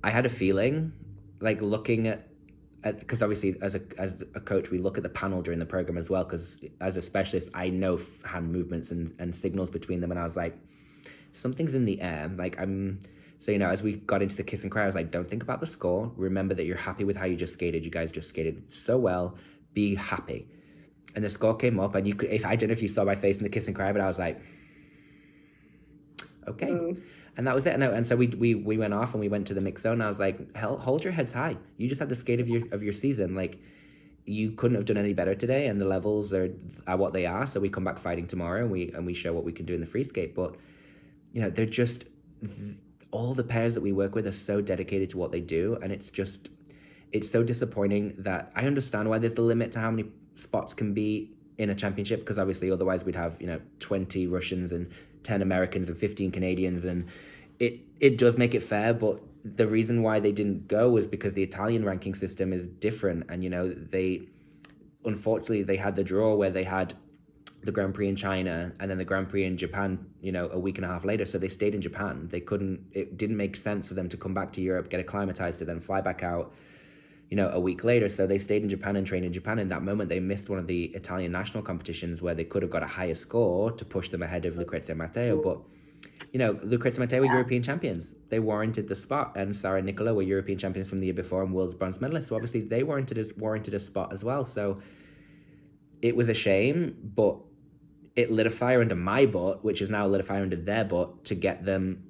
I had a feeling, like, looking at because obviously as a coach we look at the panel during the program as well, because as a specialist I know hand movements and signals between them, and I was like, something's in the air. Like, so as we got into the kiss and cry, I was like, don't think about the score, remember that you're happy with how you just skated. You guys just skated so well, be happy. And the score came up, and you could, if I don't know if you saw my face in the kiss and cry, but I was like, okay. Mm. And that was it. And so we went off and we went to the mix zone. And I was like, hell, hold your heads high. You just had the skate of your season. Like, you couldn't have done any better today, and the levels are what they are. So we come back fighting tomorrow, and we show what we can do in the free skate. But they're just, all the pairs that we work with are so dedicated to what they do, and it's so disappointing that I understand why there's the limit to how many spots can be in a championship, because obviously otherwise we'd have 20 Russians and 10 Americans and 15 Canadians, and it does make it fair. But the reason why they didn't go was because the Italian ranking system is different, and they unfortunately they had the draw where they had the Grand Prix in China and then the Grand Prix in Japan, a week and a half later. So they stayed in Japan. It didn't make sense for them to come back to Europe, get acclimatized, to then fly back out, a week later. So they stayed in Japan and trained in Japan. In that moment, they missed one of the Italian national competitions where they could have got a higher score to push them ahead of Lucrezia and Matteo. But, Lucrezia and Matteo were European champions. They warranted the spot. And Sarah and Nicola were European champions from the year before and world's bronze medalists. So obviously they warranted a spot as well. So it was a shame, but it lit a fire under my butt, which is now lit a fire under their butt, to get them,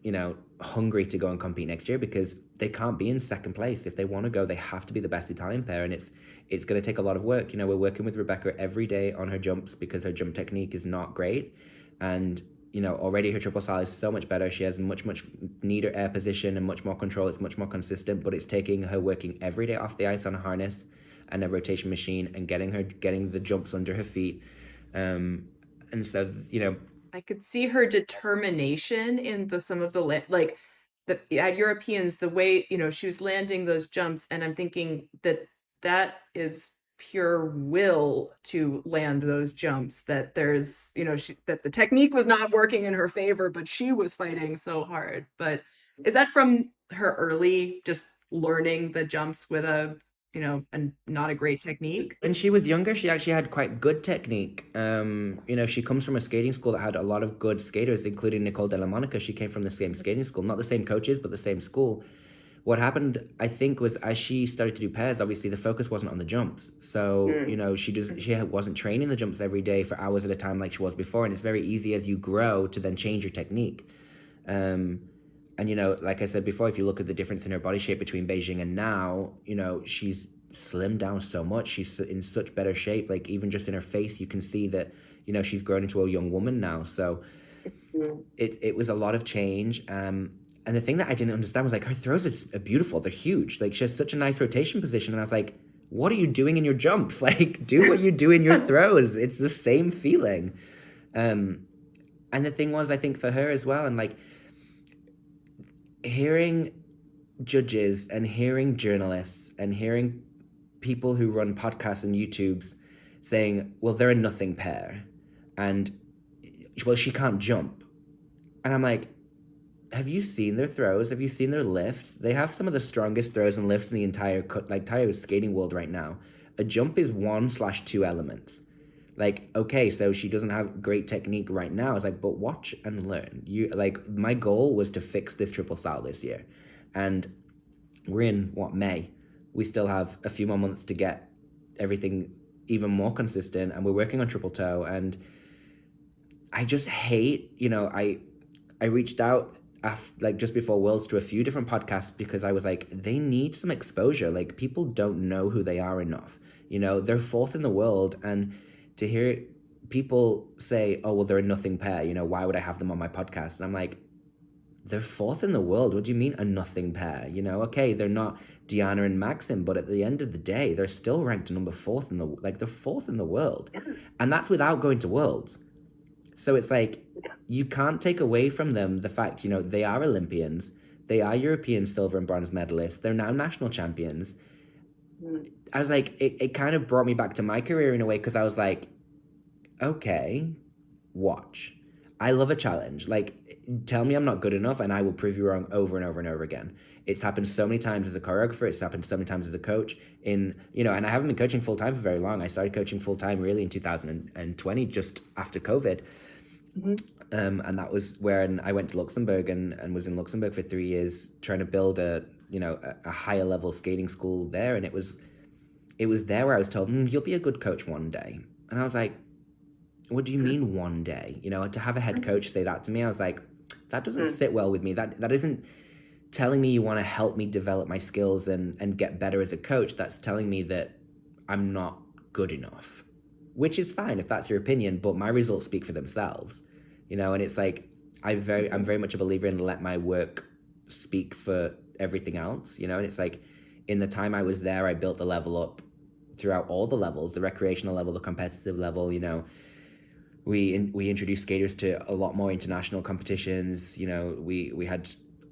hungry to go and compete next year, because they can't be in second place. If they want to go, they have to be the best Italian pair, and it's going to take a lot of work. We're working with Rebecca every day on her jumps because her jump technique is not great, and already her triple sal is so much better. She has much neater air position and much more control. It's much more consistent, but it's taking her working every day off the ice on a harness and a rotation machine, and getting the jumps under her feet. And so, I could see her determination in some of the like the at Europeans, the way, she was landing those jumps, and I'm thinking that is pure will to land those jumps, that there's, that the technique was not working in her favor, but she was fighting so hard. But is that from her early just learning the jumps with and not a great technique? when she was younger, she actually had quite good technique. She comes from a skating school that had a lot of good skaters, including Nicole Della Monica. She came from the same skating school, not the same coaches, but the same school. What happened, I think, was as she started to do pairs, obviously the focus wasn't on the jumps. So, she wasn't training the jumps every day for hours at a time like she was before. And it's very easy as you grow to then change your technique. And, like I said before, if you look at the difference in her body shape between Beijing and now, she's slimmed down so much. She's in such better shape. Like, even just in her face, you can see that, she's grown into a young woman now. So it was a lot of change. And the thing that I didn't understand was, like, her throws are beautiful. They're huge. Like, she has such a nice rotation position. And I was like, what are you doing in your jumps? Like, do what you do in your throws. It's the same feeling. And the thing was, I think for her as well, and like, hearing judges and hearing journalists and hearing people who run podcasts and YouTubes saying, well, they're a nothing pair, and, well, she can't jump. And I'm like, have you seen their throws? Have you seen their lifts? They have some of the strongest throws and lifts in the entire skating world right now. A jump is 1/2 elements. Like, okay, so she doesn't have great technique right now. It's like, but watch and learn. My goal was to fix this triple sal this year. And we're in, May? We still have a few more months to get everything even more consistent, and we're working on triple toe. And I just hate, I reached out like just before Worlds to a few different podcasts because I was like, they need some exposure. Like people don't know who they are enough. They're fourth in the world, and to hear people say, "Oh, well, they're a nothing pair." Why would I have them on my podcast? And I'm like, they're fourth in the world. What do you mean a nothing pair? Okay, they're not Diana and Maxim, but at the end of the day, they're still ranked number fourth in the they're fourth in the world, and that's without going to Worlds. So it's like you can't take away from them the fact, they are Olympians, they are European silver and bronze medalists, they're now national champions. I was like, it kind of brought me back to my career in a way because I was like, okay, watch. I love a challenge. Like, tell me I'm not good enough, and I will prove you wrong over and over and over again. It's happened so many times as a choreographer. It's happened so many times as a coach. And I haven't been coaching full time for very long. I started coaching full time really in 2020, just after COVID. And that was when I went to Luxembourg and was in Luxembourg for 3 years trying to build a higher level skating school there. And it was there where I was told, you'll be a good coach one day. And I was like, what do you mean one day? To have a head coach say that to me, I was like, that doesn't sit well with me. That isn't telling me you want to help me develop my skills and get better as a coach. That's telling me that I'm not good enough, which is fine if that's your opinion, but my results speak for themselves. And it's like I'm very much a believer in let my work speak for everything else. And it's like in the time I was there, I built the level up throughout all the levels, the recreational level, the competitive level. We introduced skaters to a lot more international competitions. We had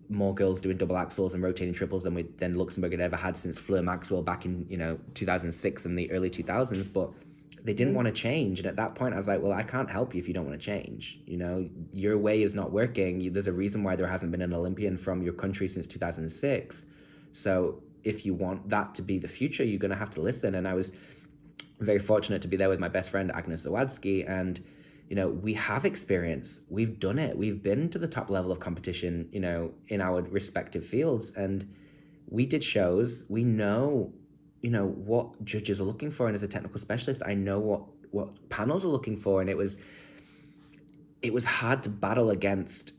more girls doing double axels and rotating triples than Luxembourg had ever had since Fleur Maxwell back in 2006 and the early 2000s. But they didn't want to change, and at that point I was like, well, I can't help you if you don't want to change. Your way is not working. There's a reason why there hasn't been an Olympian from your country since 2006. So if you want that to be the future, you're going to have to listen. And I was very fortunate to be there with my best friend Agnes Zawadski, and we have experience. We've done it. We've been to the top level of competition, in our respective fields, and we did shows. We know, what judges are looking for, and as a technical specialist, I know what panels are looking for, and it was hard to battle against,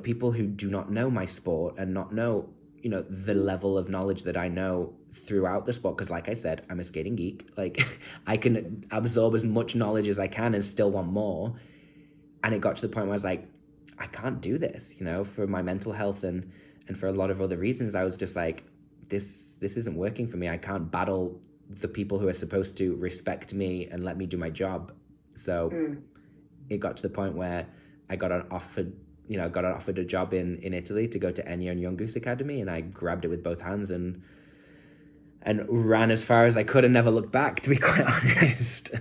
people who do not know my sport and not know, the level of knowledge that I know throughout the sport. Because like I said, I'm a skating geek. Like I can absorb as much knowledge as I can and still want more. And it got to the point where I was like, I can't do this, for my mental health and for a lot of other reasons. I was just like, this isn't working for me. I can't battle the people who are supposed to respect me and let me do my job. So it got to the point where I got offered a job in Italy to go to Enya and Young Goose Academy, and I grabbed it with both hands and ran as far as I could and never looked back, to be quite honest.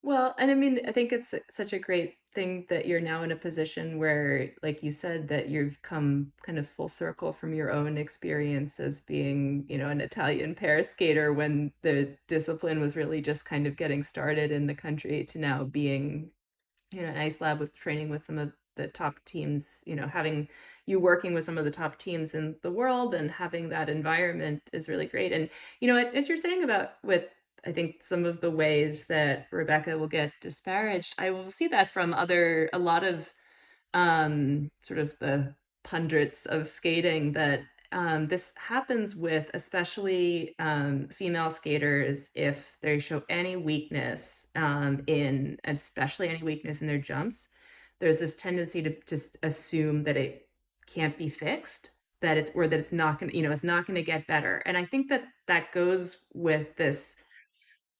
Well, and I mean, I think it's such a great thing that you're now in a position where, like you said, that you've come kind of full circle from your own experience as being, an Italian pair skater when the discipline was really just kind of getting started in the country to now being, an IceLab with training with some of the top teams, having you working with some of the top teams in the world and having that environment is really great. And, as you're saying about with, I think some of the ways that Rebecca will get disparaged, I will see that from a lot of sort of the pundits of skating that this happens with especially female skaters if they show any weakness especially any weakness in their jumps. There's this tendency to just assume that it can't be fixed, that it's not going to, it's not going to get better. And I think that that goes with this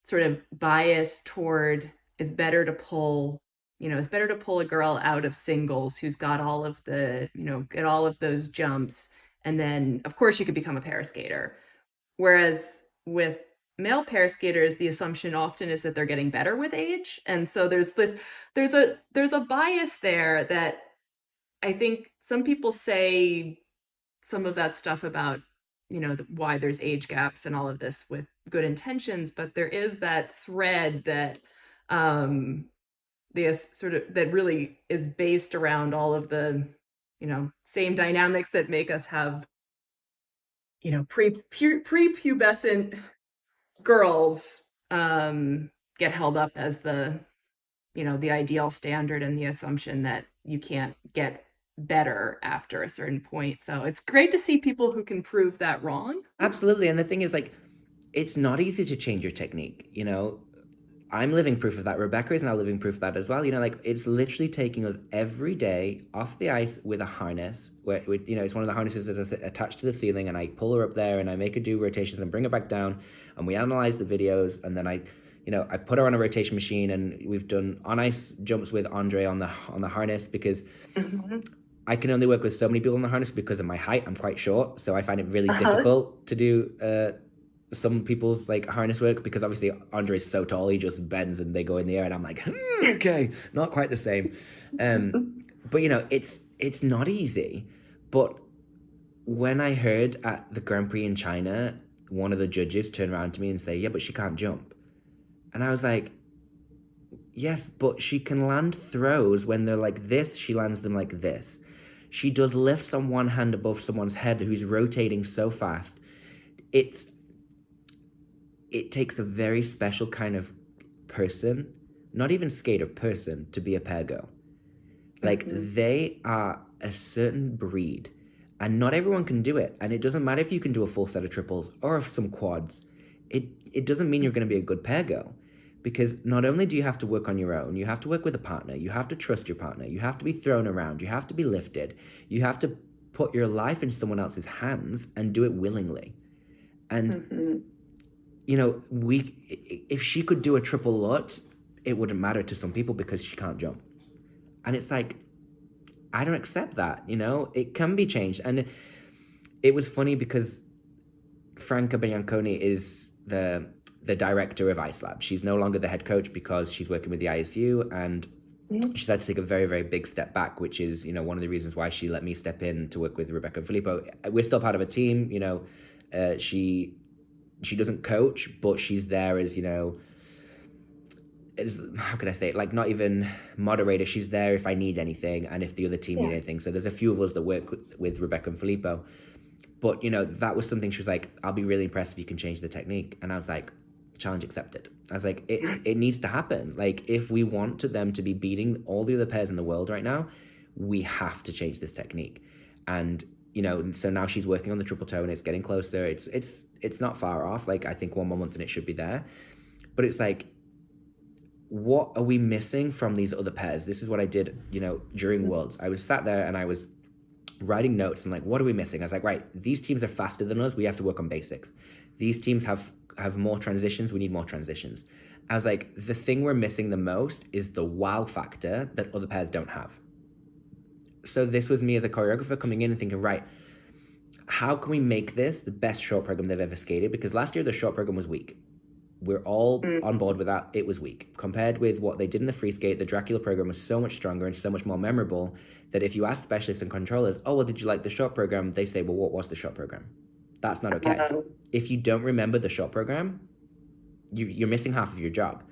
sort of bias toward it's better to pull it's better to pull a girl out of singles who's got all of the get all of those jumps, and then of course you could become a pair skater. Whereas with male pair skaters, the assumption often is that they're getting better with age, and so there's a bias there that I think some people say some of that stuff about why there's age gaps and all of this with good intentions, but there is that thread that the sort of that really is based around all of the same dynamics that make us have prepubescent girls get held up as the the ideal standard, and the assumption that you can't get better after a certain point. So it's great to see people who can prove that wrong. Absolutely. And the thing is, like, it's not easy to change your technique. I'm living proof of that. Rebecca is now living proof of that as well. Like, it's literally taking us every day off the ice with a harness. Where it's one of the harnesses that is attached to the ceiling, and I pull her up there, and I make her do rotations and bring her back down, and we analyze the videos, and then I put her on a rotation machine, and we've done on ice jumps with Andre on the harness because I can only work with so many people on the harness because of my height. I'm quite short, so I find it really difficult to do some people's like harness work because obviously Andre is so tall, he just bends and they go in the air, and I'm like, okay, not quite the same. But it's not easy. But when I heard at the Grand Prix in China, one of the judges turn around to me and say, "Yeah, but she can't jump," and I was like, "Yes, but she can land throws when they're like this. She lands them like this. She does lifts on one hand above someone's head who's rotating so fast. It takes a very special kind of person, not even skater, person, to be a pair girl. Like, they are a certain breed, and not everyone can do it. And it doesn't matter if you can do a full set of triples or some quads. It doesn't mean you're going to be a good pair girl. Because not only do you have to work on your own, you have to work with a partner, you have to trust your partner, you have to be thrown around, you have to be lifted, you have to put your life in someone else's hands and do it willingly. And, if she could do a triple Lutz, it wouldn't matter to some people because she can't jump. And it's like, I don't accept that, it can be changed. And it was funny because Franca Bianconi is the director of IceLab. She's no longer the head coach because she's working with the ISU, and she's had to take a very, very big step back, which is, one of the reasons why she let me step in to work with Rebecca and Filippo. We're still part of a team, she doesn't coach, but she's there as, how can I say it? Like, not even moderator. She's there if I need anything and if the other team need anything. So there's a few of us that work with Rebecca and Filippo. But, that was something she was like, I'll be really impressed if you can change the technique. And I was like, challenge accepted. I was like, it needs to happen. Like, if we want them to be beating all the other pairs in the world right now, we have to change this technique. And, so now she's working on the triple toe and it's getting closer. It's not far off. Like, I think one more month and it should be there. But it's like, what are we missing from these other pairs? This is what I did, during Worlds. I was sat there and I was writing notes and like, what are we missing? I was like, right, these teams are faster than us. We have to work on basics. These teams have more transitions. We need more transitions. I was like, the thing we're missing the most is the wow factor that other pairs don't have. So this was me as a choreographer coming in and thinking, right, how can we make this the best short program they've ever skated? Because last year the short program was weak. We're all on board with that. It was weak. Compared with what they did in the free skate, the Dracula program was so much stronger and so much more memorable that if you ask specialists and controllers, oh, well, did you like the short program? They say, well, what was the short program? That's not okay. If you don't remember the short program, you're missing half of your job.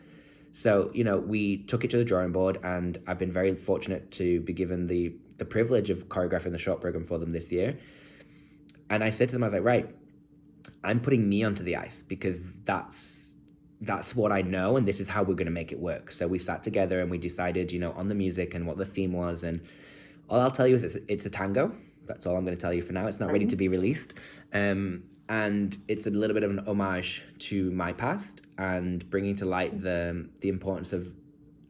So, we took it to the drawing board, and I've been very fortunate to be given the privilege of choreographing the short program for them this year. And I said to them, I was like, right, I'm putting me onto the ice because that's what I know, and this is how we're going to make it work. So we sat together and we decided, on the music and what the theme was. And all I'll tell you is it's a tango. That's all I'm going to tell you for now. It's not ready to be released. And it's a little bit of an homage to my past and bringing to light the importance of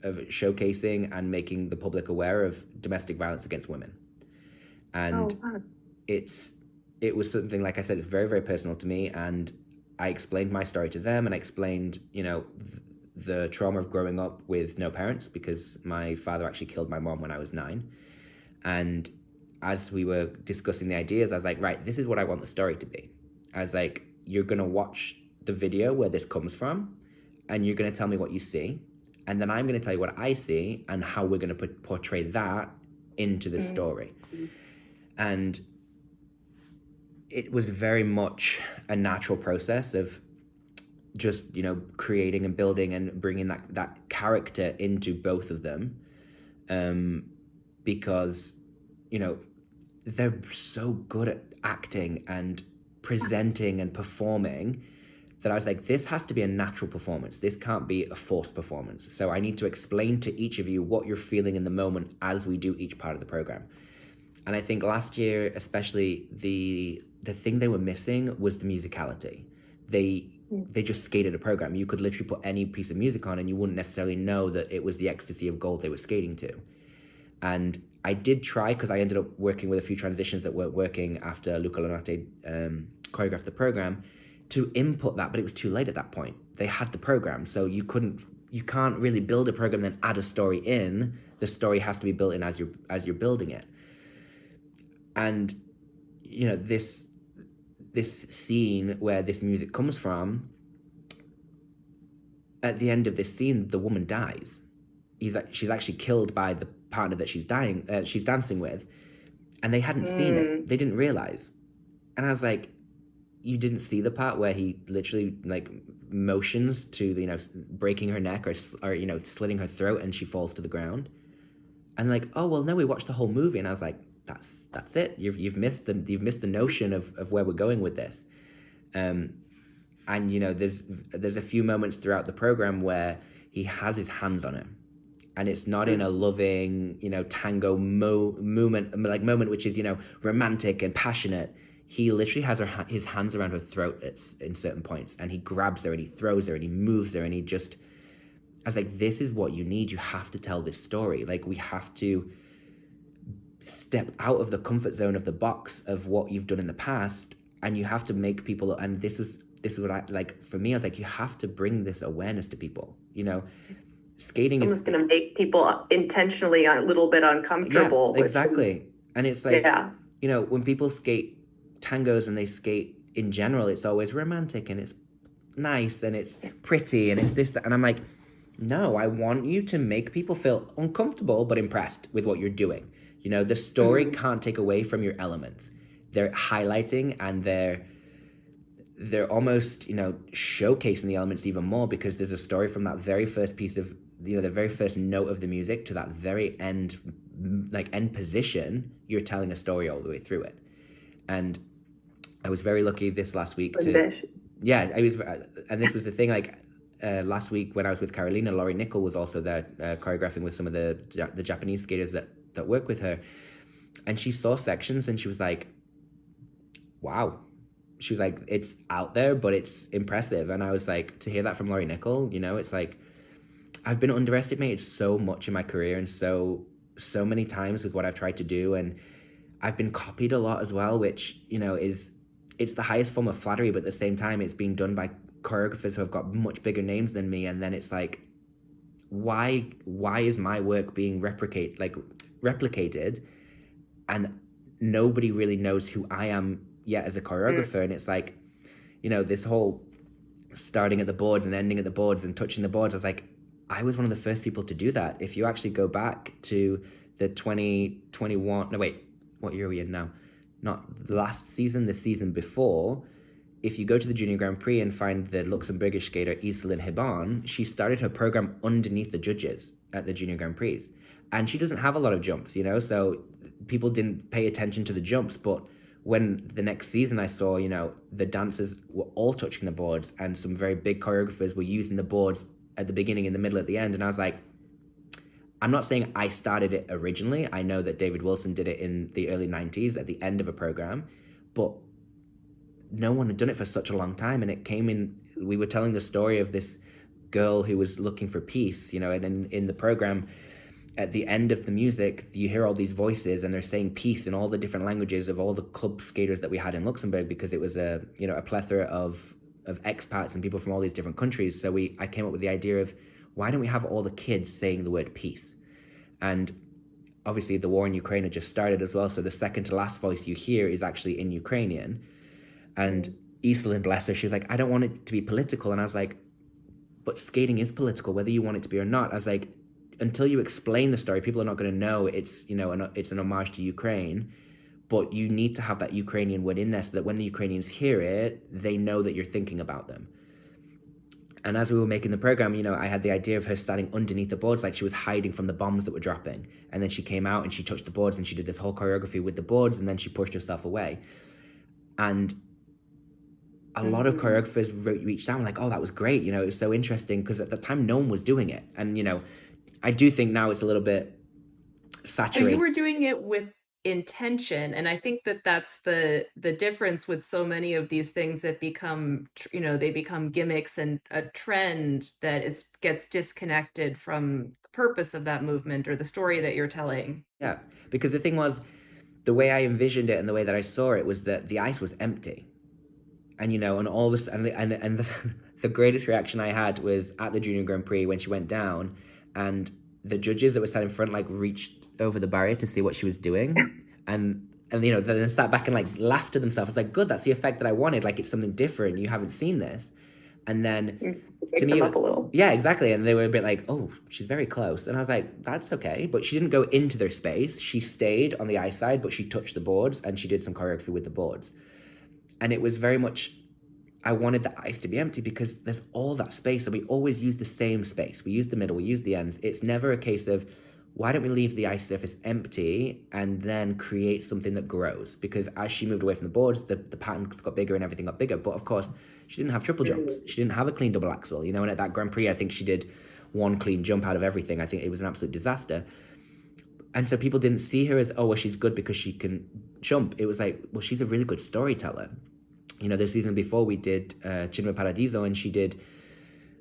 showcasing and making the public aware of domestic violence against women. And it was something, like I said, it's very, very personal to me. And I explained my story to them, and I explained, the trauma of growing up with no parents because my father actually killed my mom when I was 9. And as we were discussing the ideas, I was like, right, this is what I want the story to be. I was like, you're going to watch the video where this comes from, and you're going to tell me what you see. And then I'm going to tell you what I see and how we're going to portray that into the story. And it was very much a natural process of just, creating and building and bringing that character into both of them. Because, they're so good at acting and presenting and performing that I was like, this has to be a natural performance. This can't be a forced performance. So I need to explain to each of you what you're feeling in the moment as we do each part of the program. And I think last year, especially, the thing they were missing was the musicality. They they just skated a program. You could literally put any piece of music on, and you wouldn't necessarily know that it was the ecstasy of gold they were skating to. And I did try, because I ended up working with a few transitions that weren't working after Luca Lonate choreographed the program, to input that, but it was too late at that point. They had the program, so you can't really build a program and then add a story in. The story has to be built in as you're building it. And this scene where this music comes from, at the end of this scene, the woman dies. She's actually killed by the partner that she's dancing with, and they hadn't seen it. They didn't realize. And I was like, you didn't see the part where he literally like motions to breaking her neck or slitting her throat, and she falls to the ground. And like, oh well, no, we watched the whole movie. And I was like, that's it. You've missed the notion of where we're going with this. And there's a few moments throughout the program where he has his hands on her, and it's not in a loving tango moment which is romantic and passionate. He literally has his hands around her throat in certain points, and he grabs her and he throws her and he moves her, and he just, I was like, this is what you need. You have to tell this story. Like, we have to step out of the comfort zone of the box of what you've done in the past, and you have to make people, and this is what I like. For me, I was like, you have to bring this awareness to people. Skating is going to make people intentionally a little bit uncomfortable. Yeah, exactly. And it's like, when people skate tangos and they skate in general, it's always romantic and it's nice and it's pretty and it's this, that. And I'm like, no, I want you to make people feel uncomfortable but impressed with what you're doing. The story can't take away from your elements. They're highlighting, and they're almost showcasing the elements even more, because there's a story from that very first piece of the very first note of the music to that very end position. You're telling a story all the way through it. And I was very lucky this last week I was, and this was the thing, last week when I was with Carolina, Laurie Nickel was also there choreographing with some of the Japanese skaters that work with her, and she saw sections and she was like, wow. She was like, it's out there, but it's impressive. And I was like, to hear that from Laurie Nickel, it's like, I've been underestimated so much in my career, and so many times with what I've tried to do, and I've been copied a lot as well, which it's the highest form of flattery, but at the same time it's being done by choreographers who have got much bigger names than me. And then it's like, why is my work being replicated and nobody really knows who I am yet as a choreographer? And it's like, this whole starting at the boards and ending at the boards and touching the boards, I was like, I was one of the first people to do that. If you actually go back to the 2021, no wait, what year are we in now? Not the last season, the season before. If you go to the Junior Grand Prix and find the Luxembourgish skater Iselin Heban, she started her program underneath the judges at the Junior Grand Prix. And she doesn't have a lot of jumps, so people didn't pay attention to the jumps. But when the next season I saw, the dancers were all touching the boards, and some very big choreographers were using the boards at the beginning, in the middle, at the end. And I was like, I'm not saying I started it originally. I know that David Wilson did it in the early 90s at the end of a program, but no one had done it for such a long time. And it came in, we were telling the story of this girl who was looking for peace, and in the program, at the end of the music, you hear all these voices and they're saying peace in all the different languages of all the club skaters that we had in Luxembourg, because it was a plethora of expats and people from all these different countries. So I came up with the idea of, why don't we have all the kids saying the word peace? And obviously the war in Ukraine had just started as well, so the second to last voice you hear is actually in Ukrainian. And Iselin, bless her, she was like, I don't want it to be political. And I was like, but skating is political, whether you want it to be or not. I was like, until you explain the story, people are not going to know it's it's an homage to Ukraine. But you need to have that Ukrainian word in there, so that when the Ukrainians hear it, they know that you're thinking about them. And as we were making the program, I had the idea of her standing underneath the boards, like she was hiding from the bombs that were dropping. And then she came out and she touched the boards and she did this whole choreography with the boards, and then she pushed herself away. And a lot of choreographers reached out and like, oh, that was great. It was so interesting, because at the time no one was doing it. And, I do think now it's a little bit saturated. You were doing it with intention. And I think that that's the difference with so many of these things that become, they become gimmicks and a trend, that it gets disconnected from the purpose of that movement or the story that you're telling. Yeah, because the thing was, the way I envisioned it and the way that I saw it was that the ice was empty, and and all this, and the greatest reaction I had was at the Junior Grand Prix when she went down, and the judges that were sat in front like reached over the barrier to see what she was doing, and then sat back and like laughed to themselves. It's like, good, that's the effect that I wanted. Like, it's something different. You haven't seen this. And then to Pick me, them up a little. yeah, exactly. And they were a bit like, oh, she's very close. And I was like, that's okay. But she didn't go into their space. She stayed on the ice side, but she touched the boards and she did some choreography with the boards. And it was very much, I wanted the ice to be empty because there's all that space. And we always use the same space. We use the middle, we use the ends. It's never a case of, why don't we leave the ice surface empty and then create something that grows? Because as she moved away from the boards, the patterns got bigger and everything got bigger. But of course, she didn't have triple jumps. She didn't have a clean double axel, and at that Grand Prix, I think she did one clean jump out of everything. I think it was an absolute disaster. And so people didn't see her as, oh, well, she's good because she can jump. It was like, well, she's a really good storyteller. The season before we did Cinema Paradiso, and she did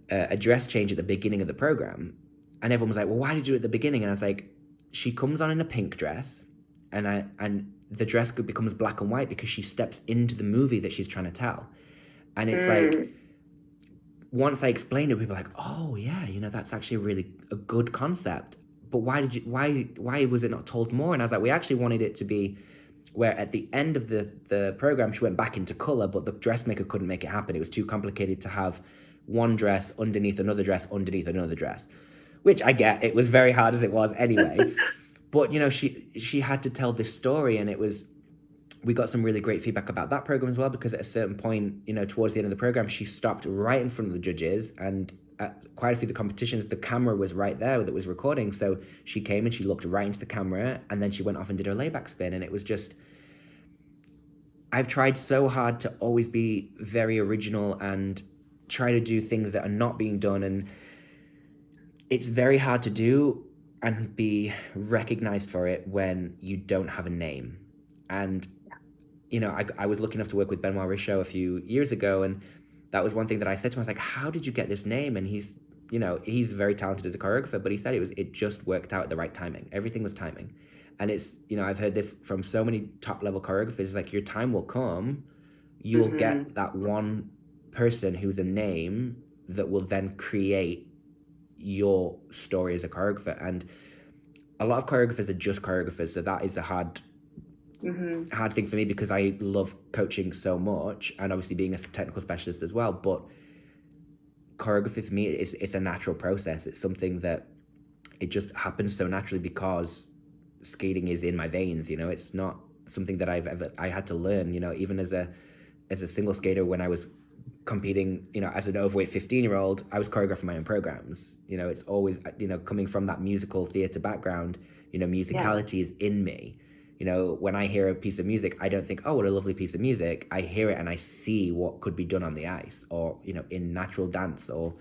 a dress change at the beginning of the program. And everyone was like, well, why did you do it at the beginning? And I was like, she comes on in a pink dress, and the dress becomes black and white because she steps into the movie that she's trying to tell. And it's like, once I explained it, people were like, oh yeah, that's actually really a good concept. But why was it not told more? And I was like, we actually wanted it to be where at the end of the program, she went back into color, but the dressmaker couldn't make it happen. It was too complicated to have one dress underneath another dress underneath another dress, which I get. It was very hard as it was anyway. But, she had to tell this story, and we got some really great feedback about that program as well, because at a certain point, towards the end of the program, she stopped right in front of the judges, and at quite a few of the competitions, the camera was right there that was recording. So she came and she looked right into the camera, and then she went off and did her layback spin. And it was just, I've tried so hard to always be very original and try to do things that are not being done. And it's very hard to do and be recognized for it when you don't have a name. And I was lucky enough to work with Benoit Richaud a few years ago, and that was one thing that I said to him. I was like, how did you get this name? And he's very talented as a choreographer, but he said it just worked out at the right timing. Everything was timing. And it's, I've heard this from so many top level choreographers, like, your time will come, you will get that one person who's a name that will then create your story as a choreographer. And a lot of choreographers are just choreographers, so that is a hard thing for me, because I love coaching so much, and obviously being a technical specialist as well. But choreography for me it's a natural process. It's something that it just happens so naturally because skating is in my veins. It's not something that I had to learn. Even as a single skater, when I was competing, as an overweight 15-year-old, I was choreographing my own programs. It's always, coming from that musical theater background, musicality is in me. When I hear a piece of music, I don't think, oh, what a lovely piece of music. I hear it and I see what could be done on the ice, or, in natural dance, or,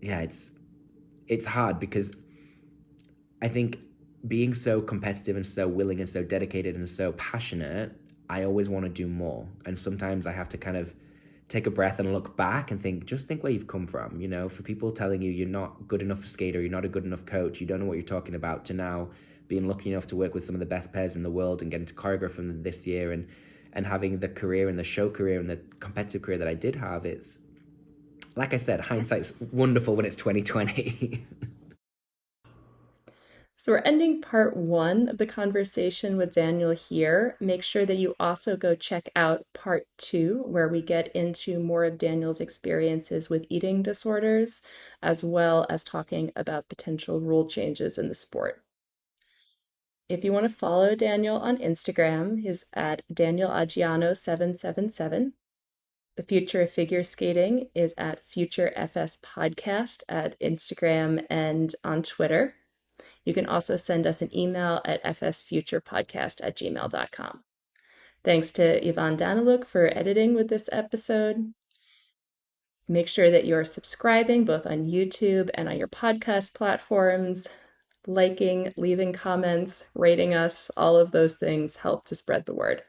yeah, it's hard, because I think being so competitive and so willing and so dedicated and so passionate, I always want to do more. And sometimes I have to kind of take a breath and look back and just think where you've come from. For people telling you you're not good enough skater, you're not a good enough coach, you don't know what you're talking about, to now being lucky enough to work with some of the best pairs in the world and getting to choreograph from them this year, and having the career and the show career and the competitive career that I did have. It's, like I said, hindsight's wonderful when it's 2020. So we're ending part 1 of the conversation with Daniel here. Make sure that you also go check out part 2, where we get into more of Daniel's experiences with eating disorders, as well as talking about potential rule changes in the sport. If you want to follow Daniel on Instagram, he's at Daniel Aggiano777. The Future of Figure Skating is at Future FS Podcast at Instagram and on Twitter. You can also send us an email at fsfuturepodcast@gmail.com. Thanks to Yvonne Daniluk for editing with this episode. Make sure that you're subscribing both on YouTube and on your podcast platforms. Liking, leaving comments, rating us, all of those things help to spread the word.